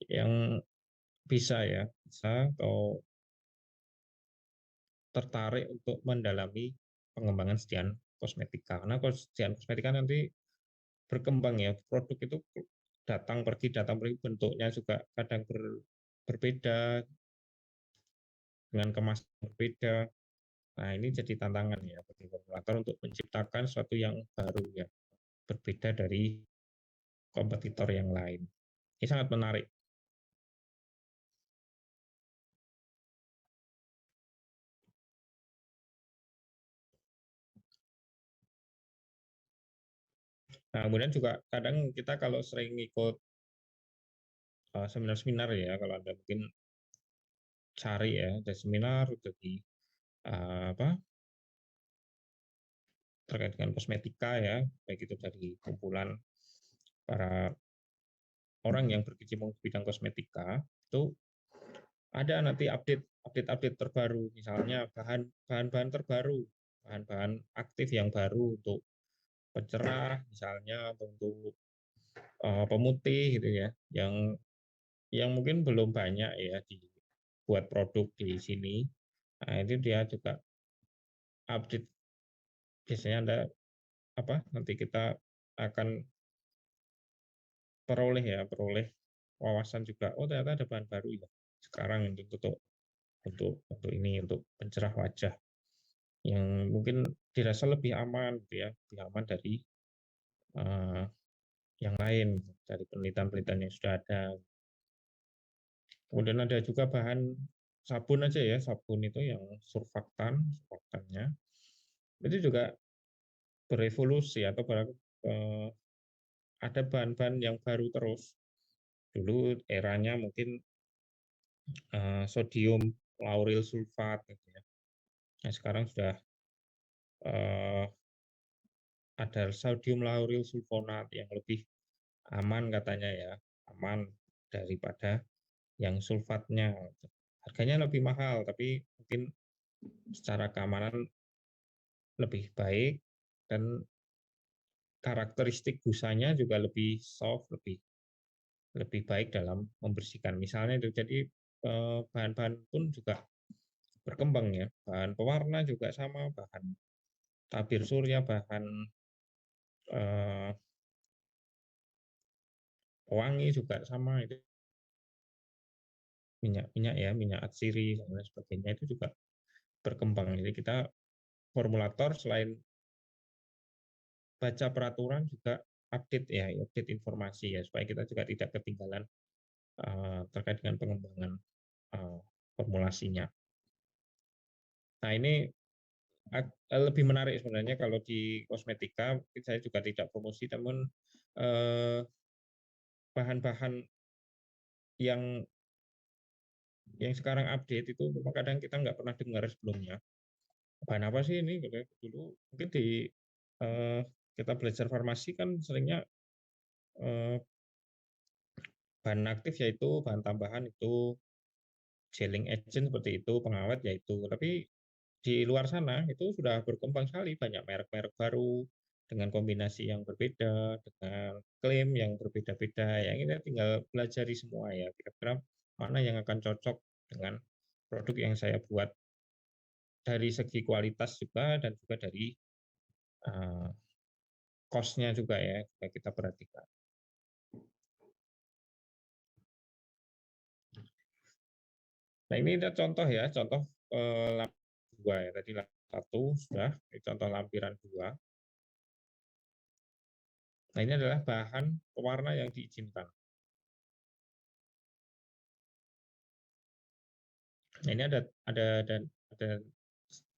yang bisa atau tertarik untuk mendalami pengembangan sediaan kosmetika. Karena sediaan kosmetika nanti berkembang ya, produk itu datang pergi bentuknya juga kadang berbeda dengan kemasan berbeda. Nah, ini jadi tantangan ya bagi formulator untuk menciptakan sesuatu yang baru ya, berbeda dari kompetitor yang lain. Ini sangat menarik. Nah, kemudian juga kadang kita kalau sering ikut seminar-seminar ya, kalau Anda mungkin cari ya, ada seminar dari terkait dengan kosmetika ya, baik itu dari kumpulan para orang yang berkecimpung di bidang kosmetika, itu ada nanti update terbaru, misalnya bahan-bahan terbaru, bahan-bahan aktif yang baru untuk pencerah misalnya, atau untuk pemutih gitu ya, yang mungkin belum banyak ya dibuat produk di sini. Nah, itu dia juga update. Biasanya nanti kita akan peroleh wawasan juga. Oh, ternyata ada bahan baru ya sekarang untuk ini, untuk pencerah wajah yang mungkin dirasa lebih aman gitu ya, lebih aman dari yang lain, dari penelitian-penelitian yang sudah ada. Kemudian ada juga bahan sabun aja ya, sabun itu yang surfaktannya itu juga berevolusi atau ada bahan-bahan yang baru terus. Dulu eranya mungkin sodium lauryl sulfat gitu ya. Nah, sekarang sudah ada sodium lauryl sulfonat yang lebih aman katanya ya, aman daripada yang sulfatnya. Harganya lebih mahal, tapi mungkin secara keamanan lebih baik dan karakteristik busanya juga lebih soft, lebih baik dalam membersihkan. Misalnya itu, jadi bahan-bahan pun juga berkembang ya. Bahan pewarna juga sama, bahan tabir surya, bahan pewangi juga sama, itu minyak atsiri dan lain sebagainya itu juga berkembang. Jadi kita formulator selain baca peraturan juga update informasi ya, supaya kita juga tidak ketinggalan terkait dengan pengembangan formulasinya. Nah, ini lebih menarik sebenarnya kalau di kosmetika. Saya juga tidak promosi, namun bahan-bahan yang sekarang update itu memang kadang kita nggak pernah dengar sebelumnya. Bahan apa sih ini? Dulu mungkin di kita belajar farmasi kan seringnya bahan aktif yaitu bahan tambahan itu gelling agent seperti itu, pengawet yaitu. Tapi di luar sana itu sudah berkembang sekali, banyak merek-merek baru dengan kombinasi yang berbeda, dengan klaim yang berbeda-beda. Yang ini tinggal pelajari semua ya, kira-kira mana yang akan cocok dengan produk yang saya buat dari segi kualitas juga dan juga dari cost-nya juga ya, kita perhatikan. Nah, ini ada contoh ya, contoh lampiran 2 ya. Tadi lampiran 1 sudah, ini contoh lampiran 2. Nah, ini adalah bahan pewarna yang diizinkan. Nah, ini ada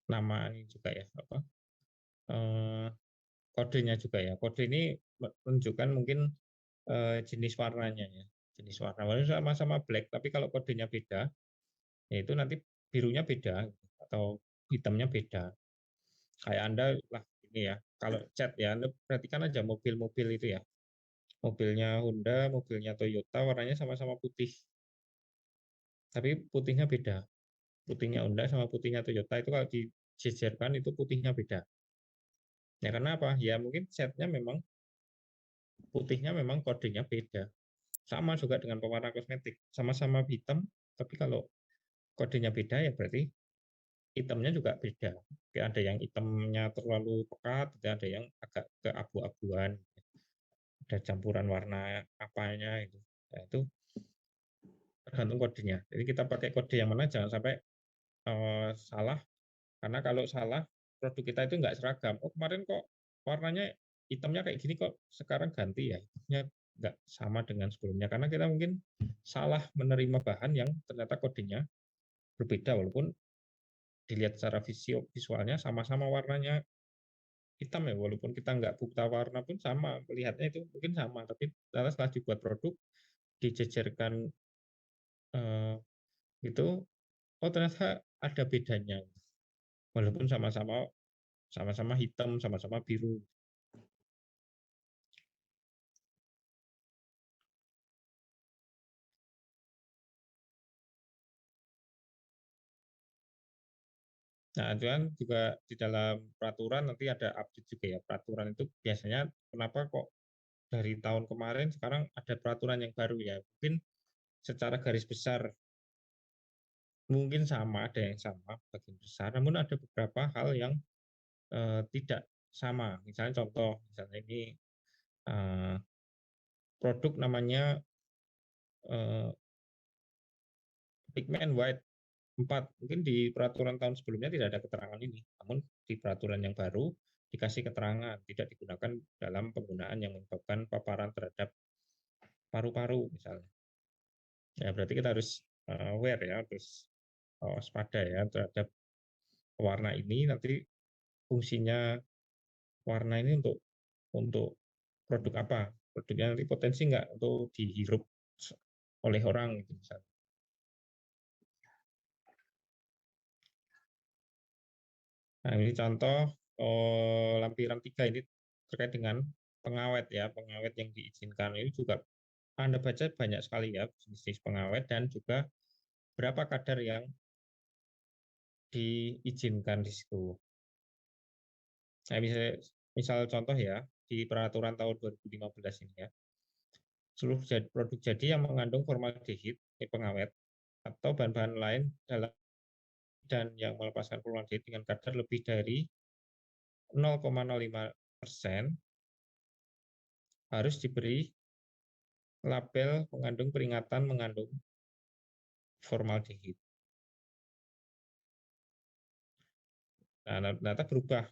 nama ini juga ya, apa? Kodenya juga ya. Kode ini menunjukkan mungkin jenis warnanya ya. Jenis warna sama-sama black, tapi kalau kodenya beda, yaitu nanti birunya beda atau hitamnya beda. Kayak Anda lah ini ya, kalau cat ya, Anda perhatikan aja mobil-mobil itu ya. Mobilnya Honda, mobilnya Toyota warnanya sama-sama putih. Tapi putihnya beda. Putihnya Honda sama putihnya Toyota itu kalau dijejerkan itu putihnya beda. Ya karena apa? Ya mungkin catnya memang putihnya memang kodenya beda. Sama juga dengan pewarna kosmetik. Sama-sama hitam, tapi kalau kodenya beda ya berarti hitamnya juga beda. Ada yang hitamnya terlalu pekat, ada yang agak keabu-abuan, ada campuran warna apanya itu. Nah, itu tergantung kodenya. Jadi kita pakai kode yang mana jangan sampai salah, karena kalau salah produk kita itu nggak seragam. Oh kemarin kok warnanya hitamnya kayak gini kok sekarang ganti ya, hitamnya nggak sama dengan sebelumnya karena kita mungkin salah menerima bahan yang ternyata kodenya berbeda walaupun dilihat secara visualnya sama-sama warnanya hitam ya, walaupun kita nggak buta warna pun sama melihatnya itu mungkin sama, tapi setelah dibuat produk dijejerkan itu oh ternyata ada bedanya walaupun sama-sama hitam, sama-sama biru. Nah, kan juga di dalam peraturan nanti ada update juga ya. Peraturan itu biasanya kenapa kok dari tahun kemarin sekarang ada peraturan yang baru ya. Mungkin secara garis besar mungkin sama, ada yang sama bagian besar, namun ada beberapa hal yang tidak sama. Misalnya contoh, misalnya ini produk namanya pigment white 4. Mungkin di peraturan tahun sebelumnya tidak ada keterangan ini, namun di peraturan yang baru dikasih keterangan tidak digunakan dalam penggunaan yang menyebabkan paparan terhadap paru-paru misalnya. Ya berarti kita harus aware ya, harus waspada ya terhadap warna ini. Nanti fungsinya warna ini untuk produk apa? Produknya nanti potensi nggak untuk dihirup oleh orang gitu misalnya. Nah, ini contoh lampiran 3 ini terkait dengan pengawet ya, pengawet yang diizinkan ini juga Anda baca banyak sekali ya jenis pengawet dan juga berapa kadar yang diizinkan di situ. Nah, misal contoh ya di peraturan tahun 2015 ini ya, seluruh produk jadi yang mengandung formaldehid, pengawet atau bahan-bahan lain dalam dan yang melepaskan formaldehid dengan kadar lebih dari 0,05% harus diberi label mengandung peringatan mengandung formaldehid. Nah, ternyata berubah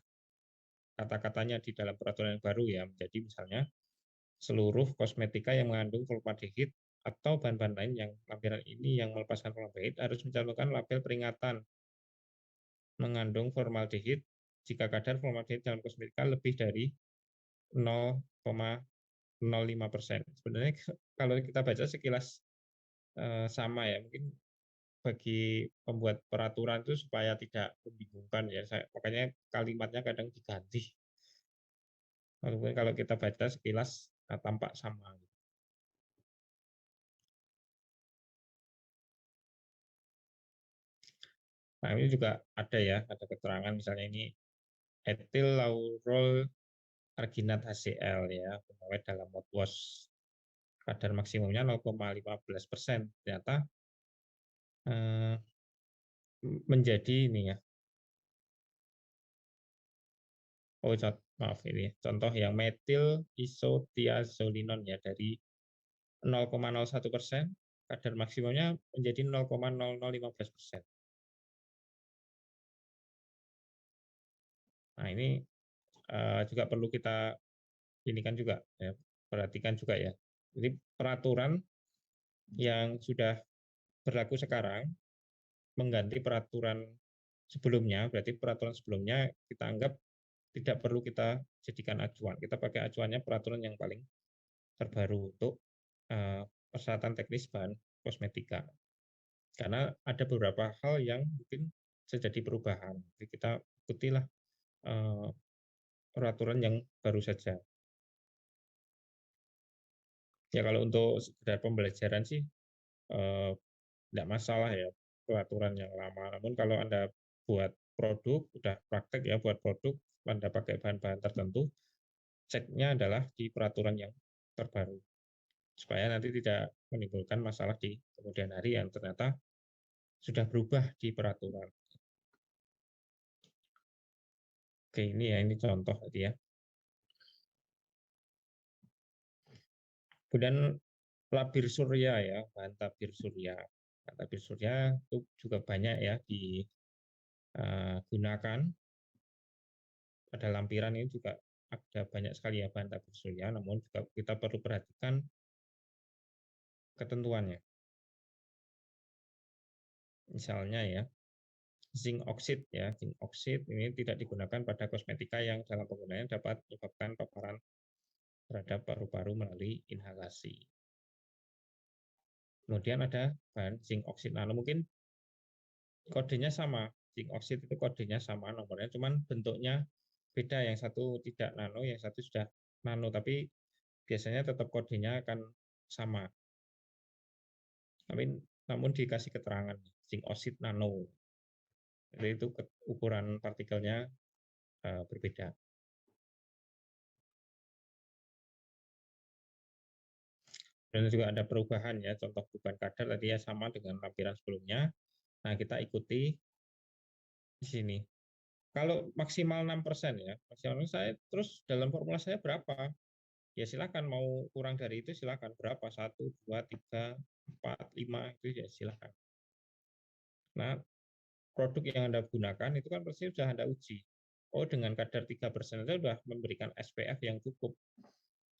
kata-katanya di dalam peraturan yang baru ya, menjadi misalnya seluruh kosmetika yang mengandung formaldehid atau bahan-bahan lain yang lampiran ini yang melepaskan formaldehid harus mencantumkan label peringatan mengandung formaldehid jika kadar formaldehid dalam kosmetika lebih dari 0,05%. Sebenarnya kalau kita baca sekilas sama ya, mungkin bagi pembuat peraturan itu supaya tidak membingungkan ya, makanya kalimatnya kadang diganti. Walaupun kalau kita baca sekilas tampak sama. Nah, ini juga ada ya, ada keterangan misalnya ini etil laurol arginat HCl ya, pengawet dalam mouthwash kadar maksimumnya 0,15%. Ternyata menjadi ini ya. Oh, maaf ini contoh yang metil isotiazolinon ya dari 0,01%, kadar maksimumnya menjadi 0,0015%. Nah, ini juga perlu kita inikan juga ya, perhatikan juga ya. Jadi peraturan yang sudah berlaku sekarang mengganti peraturan sebelumnya, berarti peraturan sebelumnya kita anggap tidak perlu kita jadikan acuan. Kita pakai acuannya peraturan yang paling terbaru untuk persyaratan teknis bahan kosmetika. Karena ada beberapa hal yang mungkin terjadi perubahan. Jadi kita ikutilah peraturan yang baru saja. Ya kalau untuk sekedar pembelajaran sih tidak masalah ya peraturan yang lama. Namun kalau Anda buat produk, udah praktek ya buat produk, Anda pakai bahan-bahan tertentu, ceknya adalah di peraturan yang terbaru. Supaya nanti tidak menimbulkan masalah di kemudian hari yang ternyata sudah berubah di peraturan. Oke, ini ya, ini contoh tadi ya. Kemudian tabir surya ya, bahan tabir surya. Tabir surya itu juga banyak ya digunakan pada lampiran ini juga ada banyak sekali ya bahan tabir surya, namun juga kita perlu perhatikan ketentuannya. Misalnya ya, zinc oxide ya, zinc oxide ini tidak digunakan pada kosmetika yang dalam penggunaannya dapat menyebabkan paparan terhadap paru-paru melalui inhalasi. Kemudian ada bahan zinc oxide nano, mungkin kodenya sama, zinc oxide itu kodenya sama nomornya, cuman bentuknya beda, yang satu tidak nano, yang satu sudah nano, tapi biasanya tetap kodenya akan sama. Namun dikasih keterangan zinc oxide nano, jadi itu ukuran partikelnya berbeda. Dan juga ada perubahan ya, contoh perubahan kadar tadi ya sama dengan lampiran sebelumnya. Nah, kita ikuti di sini. Kalau maksimal 6% ya, maksimal saya terus dalam formula saya berapa? Ya silakan mau kurang dari itu silakan berapa? 1, 2, 3, 4, 5 itu ya silakan. Nah, produk yang Anda gunakan itu kan pasti sudah Anda uji. Oh, dengan kadar 3% itu sudah memberikan SPF yang cukup.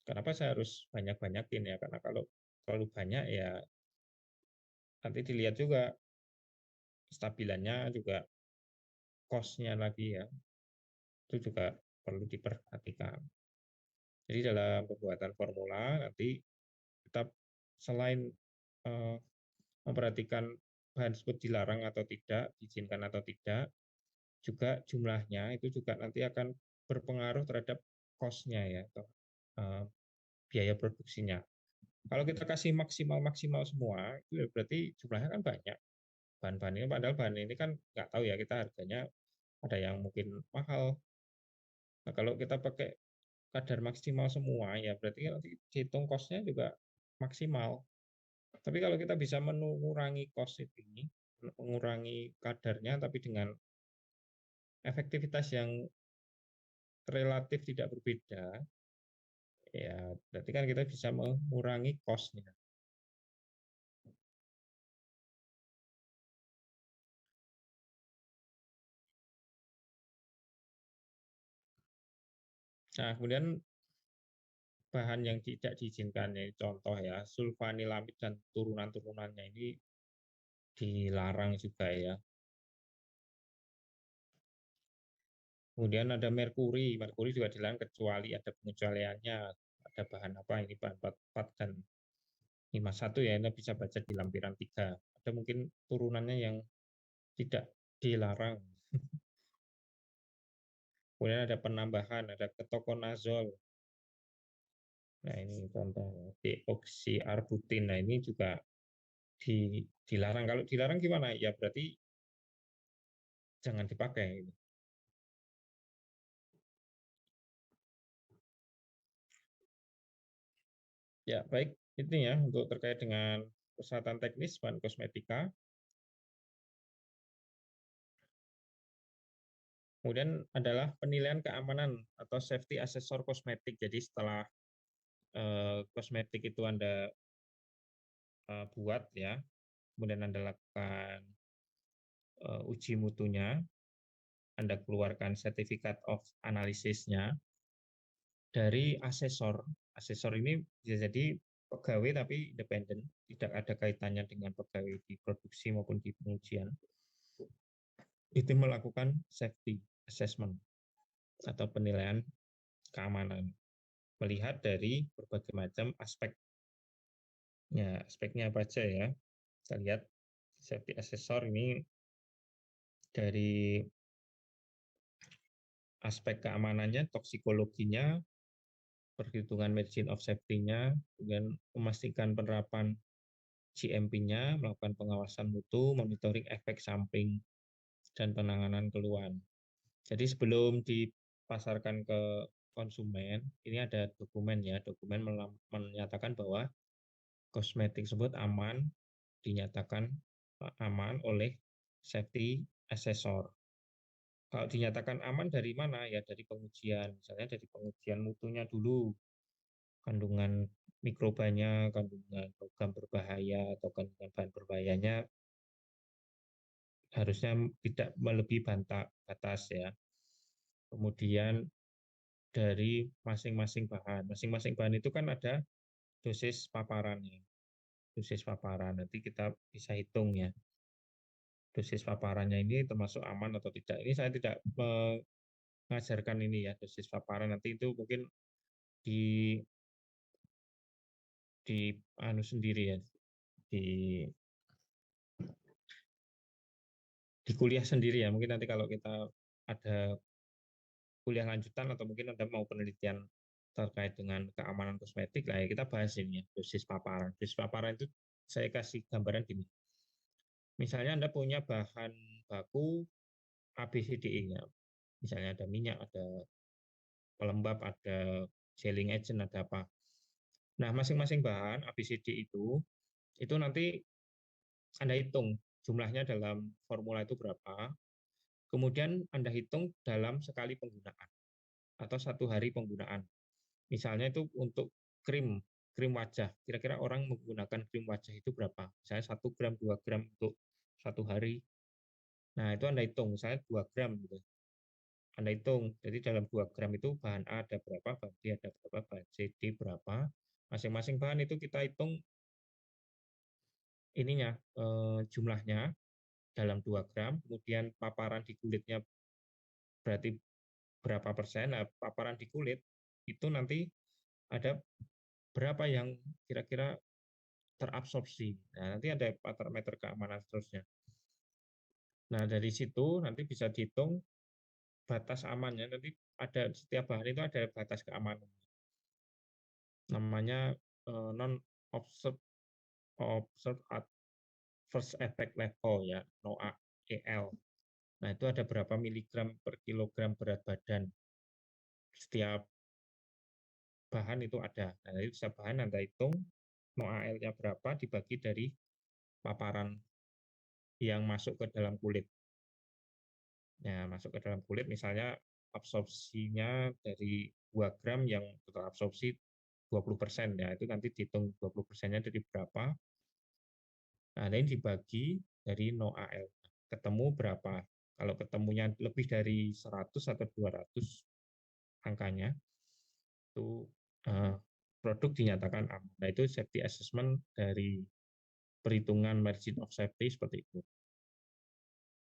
Kenapa saya harus banyak-banyakin ya? Karena kalau terlalu banyak ya nanti dilihat juga stabilannya juga cost-nya lagi ya. Itu juga perlu diperhatikan. Jadi dalam pembuatan formula nanti kita selain memperhatikan bahan tersebut dilarang atau tidak, diizinkan atau tidak, juga jumlahnya itu juga nanti akan berpengaruh terhadap cost-nya ya, atau biaya produksinya. Kalau kita kasih maksimal semua, itu berarti jumlahnya kan banyak. Bahan-bahan ini, padahal bahan ini kan nggak tahu ya kita harganya ada yang mungkin mahal. Nah, kalau kita pakai kadar maksimal semua, ya berarti nanti dihitung cost-nya juga maksimal. Tapi kalau kita bisa mengurangi cost ini, mengurangi kadarnya, tapi dengan efektivitas yang relatif tidak berbeda, ya berarti kan kita bisa mengurangi cost-nya. Nah, kemudian bahan yang tidak diizinkan, ya contoh ya, sulfanilamid dan turunan-turunannya ini dilarang juga ya. Kemudian ada merkuri, merkuri juga dilarang kecuali ada pengecualiannya. Ada bahan apa ini, bahan 44 dan 51 ya, Anda bisa baca di lampiran 3. Ada mungkin turunannya yang tidak dilarang. Kemudian ada penambahan, ada ketokonazol. Nah, ini contoh deoksiarbutin. Nah, ini juga dilarang. Kalau dilarang gimana? Ya berarti jangan dipakai. Ya, baik. Itu ya untuk terkait dengan persyaratan teknis bahan kosmetika. Kemudian adalah penilaian keamanan atau safety assessor kosmetik. Jadi setelah kosmetik itu Anda buat ya, kemudian Anda lakukan uji mutunya, Anda keluarkan certificate of analysisnya dari asesor. Asesor ini bisa jadi pegawai tapi independen, tidak ada kaitannya dengan pegawai di produksi maupun di pengujian. Itu melakukan safety assessment atau penilaian keamanan, melihat dari berbagai macam aspek. Ya, aspeknya apa aja ya? Kita lihat safety assessor ini dari aspek keamanannya, toksikologinya, perhitungan margin of safety-nya, kemudian memastikan penerapan GMP-nya, melakukan pengawasan mutu, monitoring efek samping, dan penanganan keluhan. Jadi sebelum dipasarkan ke konsumen, ini ada dokumen ya, dokumen menyatakan bahwa kosmetik tersebut aman, dinyatakan aman oleh safety assessor. Kalau dinyatakan aman dari mana? Ya dari pengujian, misalnya dari pengujian mutunya dulu, kandungan mikrobanya, kandungan logam berbahaya atau kandungan bahan berbahayanya harusnya tidak melebihi batas ya. Kemudian dari masing-masing bahan itu kan ada dosis paparannya. Dosis paparan nanti kita bisa hitung ya. Dosis paparannya ini termasuk aman atau tidak. Ini saya tidak mengajarkan ini ya dosis paparan, nanti itu mungkin di anu sendiri ya, di kuliah sendiri ya. Mungkin nanti kalau kita ada kuliah lanjutan atau mungkin Anda mau penelitian terkait dengan keamanan kosmetik lah ya, kita bahas ini ya, dosis paparan. Dosis paparan itu saya kasih gambaran gini. Misalnya Anda punya bahan baku ABCDE-nya. Misalnya ada minyak, ada pelembab, ada gelling agent, ada apa. Nah, masing-masing bahan ABCD itu nanti Anda hitung jumlahnya dalam formula itu berapa. Kemudian Anda hitung dalam sekali penggunaan atau 1 hari penggunaan. Misalnya itu untuk krim wajah, kira-kira orang menggunakan krim wajah itu berapa? Misalnya 1 gram, 2 gram untuk 1 hari. Nah, itu Anda hitung, misalnya 2 gram gitu. Anda hitung, jadi dalam 2 gram itu bahan A ada berapa, bahan B ada berapa, bahan C, D berapa. Masing-masing bahan itu kita hitung ininya, jumlahnya dalam 2 gram, kemudian paparan di kulitnya berarti berapa persen. Nah, paparan di kulit itu nanti ada berapa yang kira-kira terabsorpsi. Nah, nanti ada parameter keamanan seterusnya. Nah, dari situ nanti bisa dihitung batas amannya. Nanti ada setiap bahan itu ada batas keamanan. Namanya non-observed adverse effect level ya, NOAEL. Nah, itu ada berapa miligram per kilogram berat badan. Setiap bahan itu ada. Nah, dari setiap bahan Anda hitung NOAEL-nya berapa dibagi dari paparan yang masuk ke dalam kulit. Ya, masuk ke dalam kulit misalnya absorpsinya dari 2 gram yang terabsorpsi 20% ya, itu nanti dihitung 20%-nya dari berapa. Nah, ini dibagi dari NOAEL. Ketemu berapa? Kalau ketemunya lebih dari 100 atau 200 angkanya, itu produk dinyatakan aman. Nah, itu safety assessment dari perhitungan margin of safety seperti itu.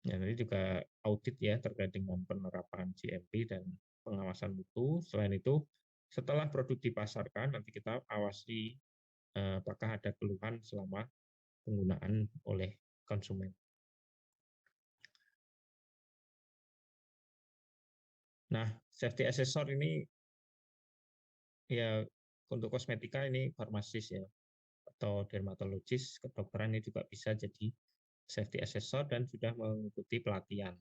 Ya, nanti juga audit ya terkait dengan penerapan GMP dan pengawasan mutu. Selain itu, setelah produk dipasarkan, nanti kita awasi apakah ada keluhan selama penggunaan oleh konsumen. Nah, safety assessor ini ya untuk kosmetika ini farmasis ya, atau dermatologis, kedokteran ini juga bisa jadi safety assessor dan sudah mengikuti pelatihan.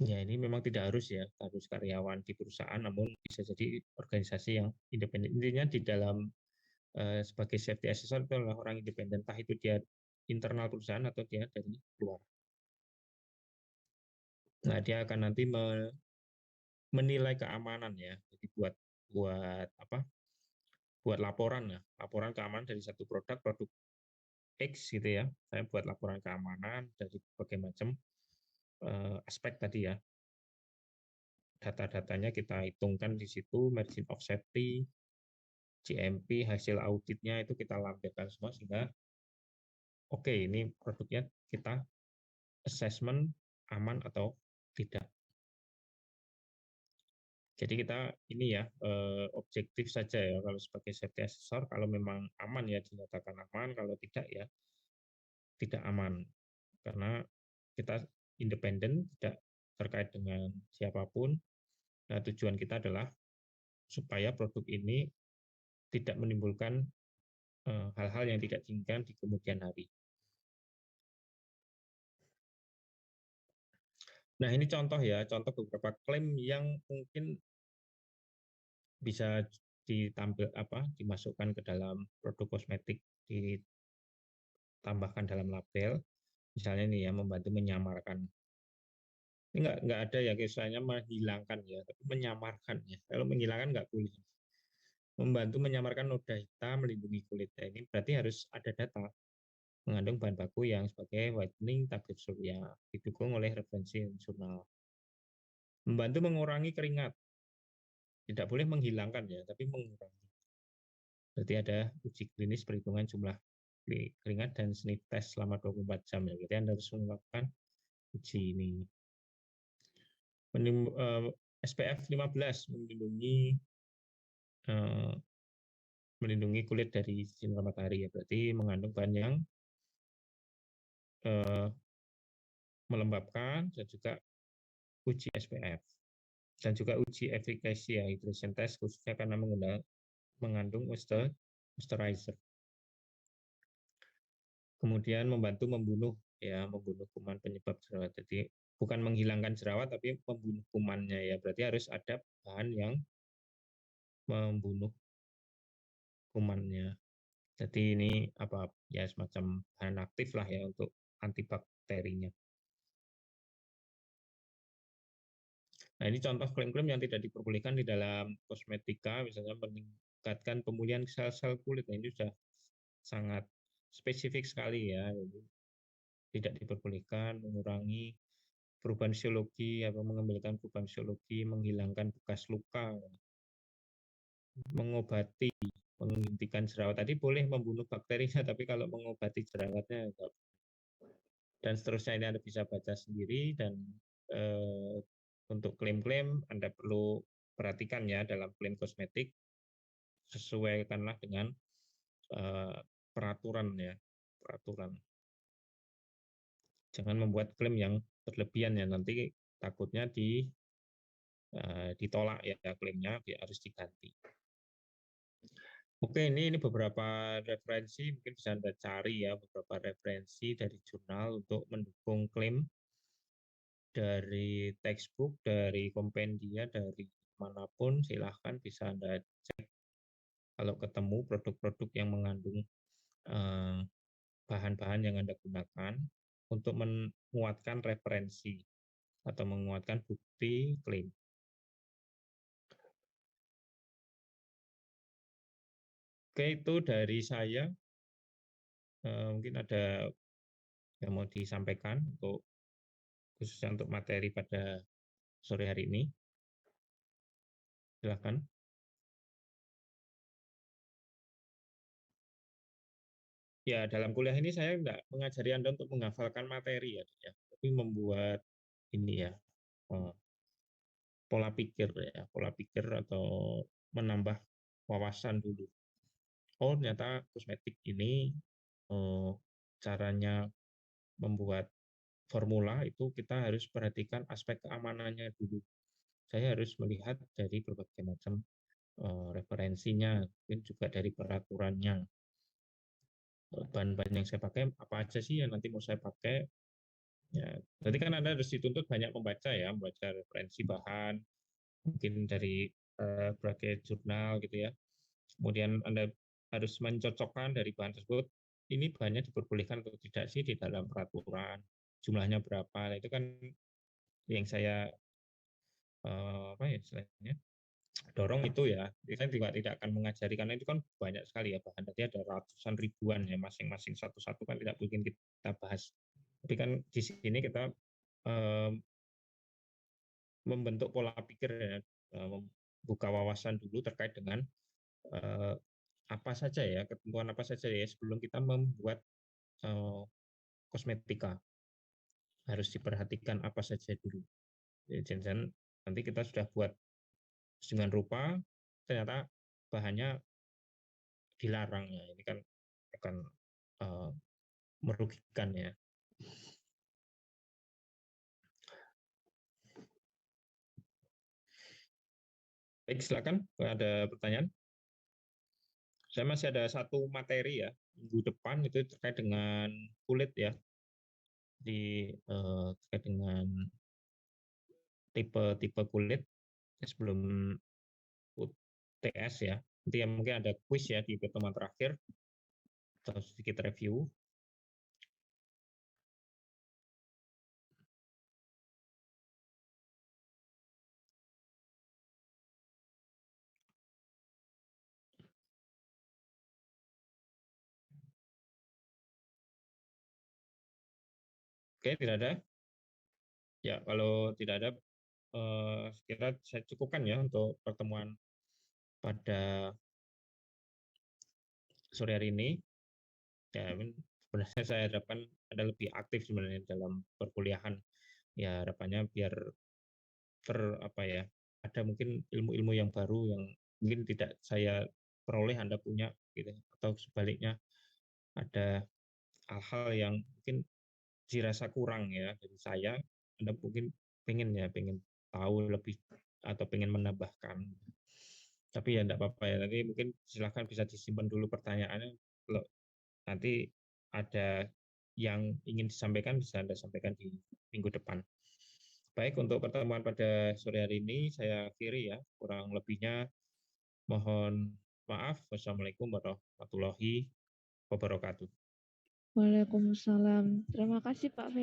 Ya, ini memang tidak harus ya, harus karyawan di perusahaan, namun bisa jadi organisasi yang independen. Intinya di dalam sebagai safety assessor itu adalah orang independen, entah itu dia internal perusahaan atau dia dari luar. Nah, dia akan nanti menilai keamanan ya. Jadi buat apa? Buat laporan ya, laporan keamanan dari satu produk X gitu ya. Saya buat laporan keamanan dari berbagai macam aspek tadi ya. Data-datanya kita hitungkan di situ, margin of safety, GMP, hasil auditnya itu kita lampirkan semua sehingga oke, ini produknya kita assessment aman atau tidak. Jadi kita ini ya objektif saja ya kalau sebagai safety assessor, kalau memang aman ya dinyatakan aman, kalau tidak ya tidak aman. Karena kita independen, tidak terkait dengan siapapun. Nah, tujuan kita adalah supaya produk ini tidak menimbulkan hal-hal yang tidak diinginkan di kemudian hari. Nah, ini contoh ya, contoh beberapa klaim yang mungkin bisa dimasukkan ke dalam produk kosmetik, ditambahkan dalam label. Misalnya nih ya, membantu menyamarkan. Ini nggak ada ya kisahnya menghilangkan ya, tapi menyamarkan ya. Kalau menghilangkan nggak boleh. Membantu menyamarkan noda hitam, melindungi kulit. Nah, ini berarti harus ada data mengandung bahan baku yang sebagai whitening tablet surya, didukung oleh referensi jurnal. Membantu mengurangi keringat. Tidak boleh menghilangkan ya, tapi mengurangi. Berarti ada uji klinis perhitungan jumlah keringat dan sniff test selama 24 jam ya. Berarti Anda harus melakukan uji ini. SPF 15 melindungi kulit dari sinar matahari ya. Berarti mengandung bahan yang melembabkan dan juga uji SPF dan juga uji efikasi ya, hydration test khususnya karena mengandung moisturizer. Kemudian membantu membunuh kuman penyebab jerawat. Jadi bukan menghilangkan jerawat tapi membunuh kumannya ya. Berarti harus ada bahan yang membunuh kumannya. Jadi ini apa ya, semacam bahan aktif lah ya untuk antibakterinya. Nah, ini contoh klaim-klaim yang tidak diperbolehkan di dalam kosmetika, misalnya meningkatkan pemulihan sel-sel kulit. Nah, ini sudah sangat spesifik sekali ya. Jadi, tidak diperbolehkan, mengurangi perubahan fisiologi atau mengembalikan perubahan fisiologi, menghilangkan bekas luka, mengobati, menghentikan jerawat. Tadi boleh membunuh bakterinya, tapi kalau mengobati jerawatnya enggak. Dan seterusnya ini Anda bisa baca sendiri, dan untuk klaim-klaim Anda perlu perhatikan ya dalam klaim kosmetik, sesuaikanlah dengan peraturan ya, peraturan. Jangan membuat klaim yang berlebihan ya, nanti takutnya ditolak ya klaimnya, harus diganti. Oke, ini beberapa referensi, mungkin bisa Anda cari ya beberapa referensi dari jurnal untuk mendukung klaim, dari textbook, dari kompendia, dari manapun silahkan bisa Anda cek kalau ketemu produk-produk yang mengandung bahan-bahan yang Anda gunakan untuk menguatkan referensi atau menguatkan bukti klaim. Oke, itu dari saya. Mungkin ada yang mau disampaikan khususnya untuk materi pada sore hari ini. Silakan. Ya, dalam kuliah ini saya tidak mengajari Anda untuk menghafalkan materi ya, tapi membuat ini ya, pola pikir atau menambah wawasan dulu. Oh, ternyata kosmetik ini caranya membuat formula itu kita harus perhatikan aspek keamanannya dulu. Saya harus melihat dari berbagai macam referensinya, mungkin juga dari peraturannya. Bahan-bahan yang saya pakai apa aja sih yang nanti mau saya pakai, Ya, berarti kan Anda harus dituntut banyak membaca ya, membaca referensi bahan, mungkin dari berbagai jurnal gitu ya. Kemudian Anda harus mencocokkan dari bahan tersebut, ini bahannya diperbolehkan atau tidak sih di dalam peraturan, jumlahnya berapa. Nah, itu kan yang saya apa ya istilahnya dorong itu ya. Kita juga tidak akan mengajari karena itu kan banyak sekali ya bahan. Tadi ada ratusan ribuan ya masing-masing satu-satu kan tidak mungkin kita bahas. Tapi kan di sini kita membentuk pola pikir ya, membuka wawasan dulu terkait dengan apa saja ya, ketentuan apa saja ya sebelum kita membuat kosmetika. Harus diperhatikan apa saja dulu. Jangan nanti kita sudah buat dengan rupa, ternyata bahannya dilarang ya. Ini kan akan merugikan ya. Baik, silakan. Ada pertanyaan? Saya masih ada satu materi ya, minggu depan itu terkait dengan kulit ya. Di terkait dengan tipe-tipe kulit sebelum UTS ya. Nanti ya mungkin ada quiz ya di pertemuan terakhir atau sedikit review. Oke, tidak ada. Ya, kalau tidak ada, kira saya cukupkan ya untuk pertemuan pada sore hari ini. Ya, sebenarnya saya harapkan ada lebih aktif sebenarnya dalam perkuliahan. Ya, harapannya biar apa ya, ada mungkin ilmu-ilmu yang baru yang mungkin tidak saya peroleh Anda punya gitu, atau sebaliknya ada hal-hal yang mungkin dirasa kurang ya dari saya, Anda mungkin pengen tahu lebih atau pengen menambahkan. Tapi ya enggak apa-apa ya, nanti mungkin silahkan bisa disimpan dulu pertanyaannya. Kalau nanti ada yang ingin disampaikan bisa Anda sampaikan di minggu depan. Baik, untuk pertemuan pada sore hari ini saya akhiri ya. Kurang lebihnya mohon maaf. Wassalamualaikum warahmatullahi wabarakatuh. Waalaikumsalam. Terima kasih Pak Ferry.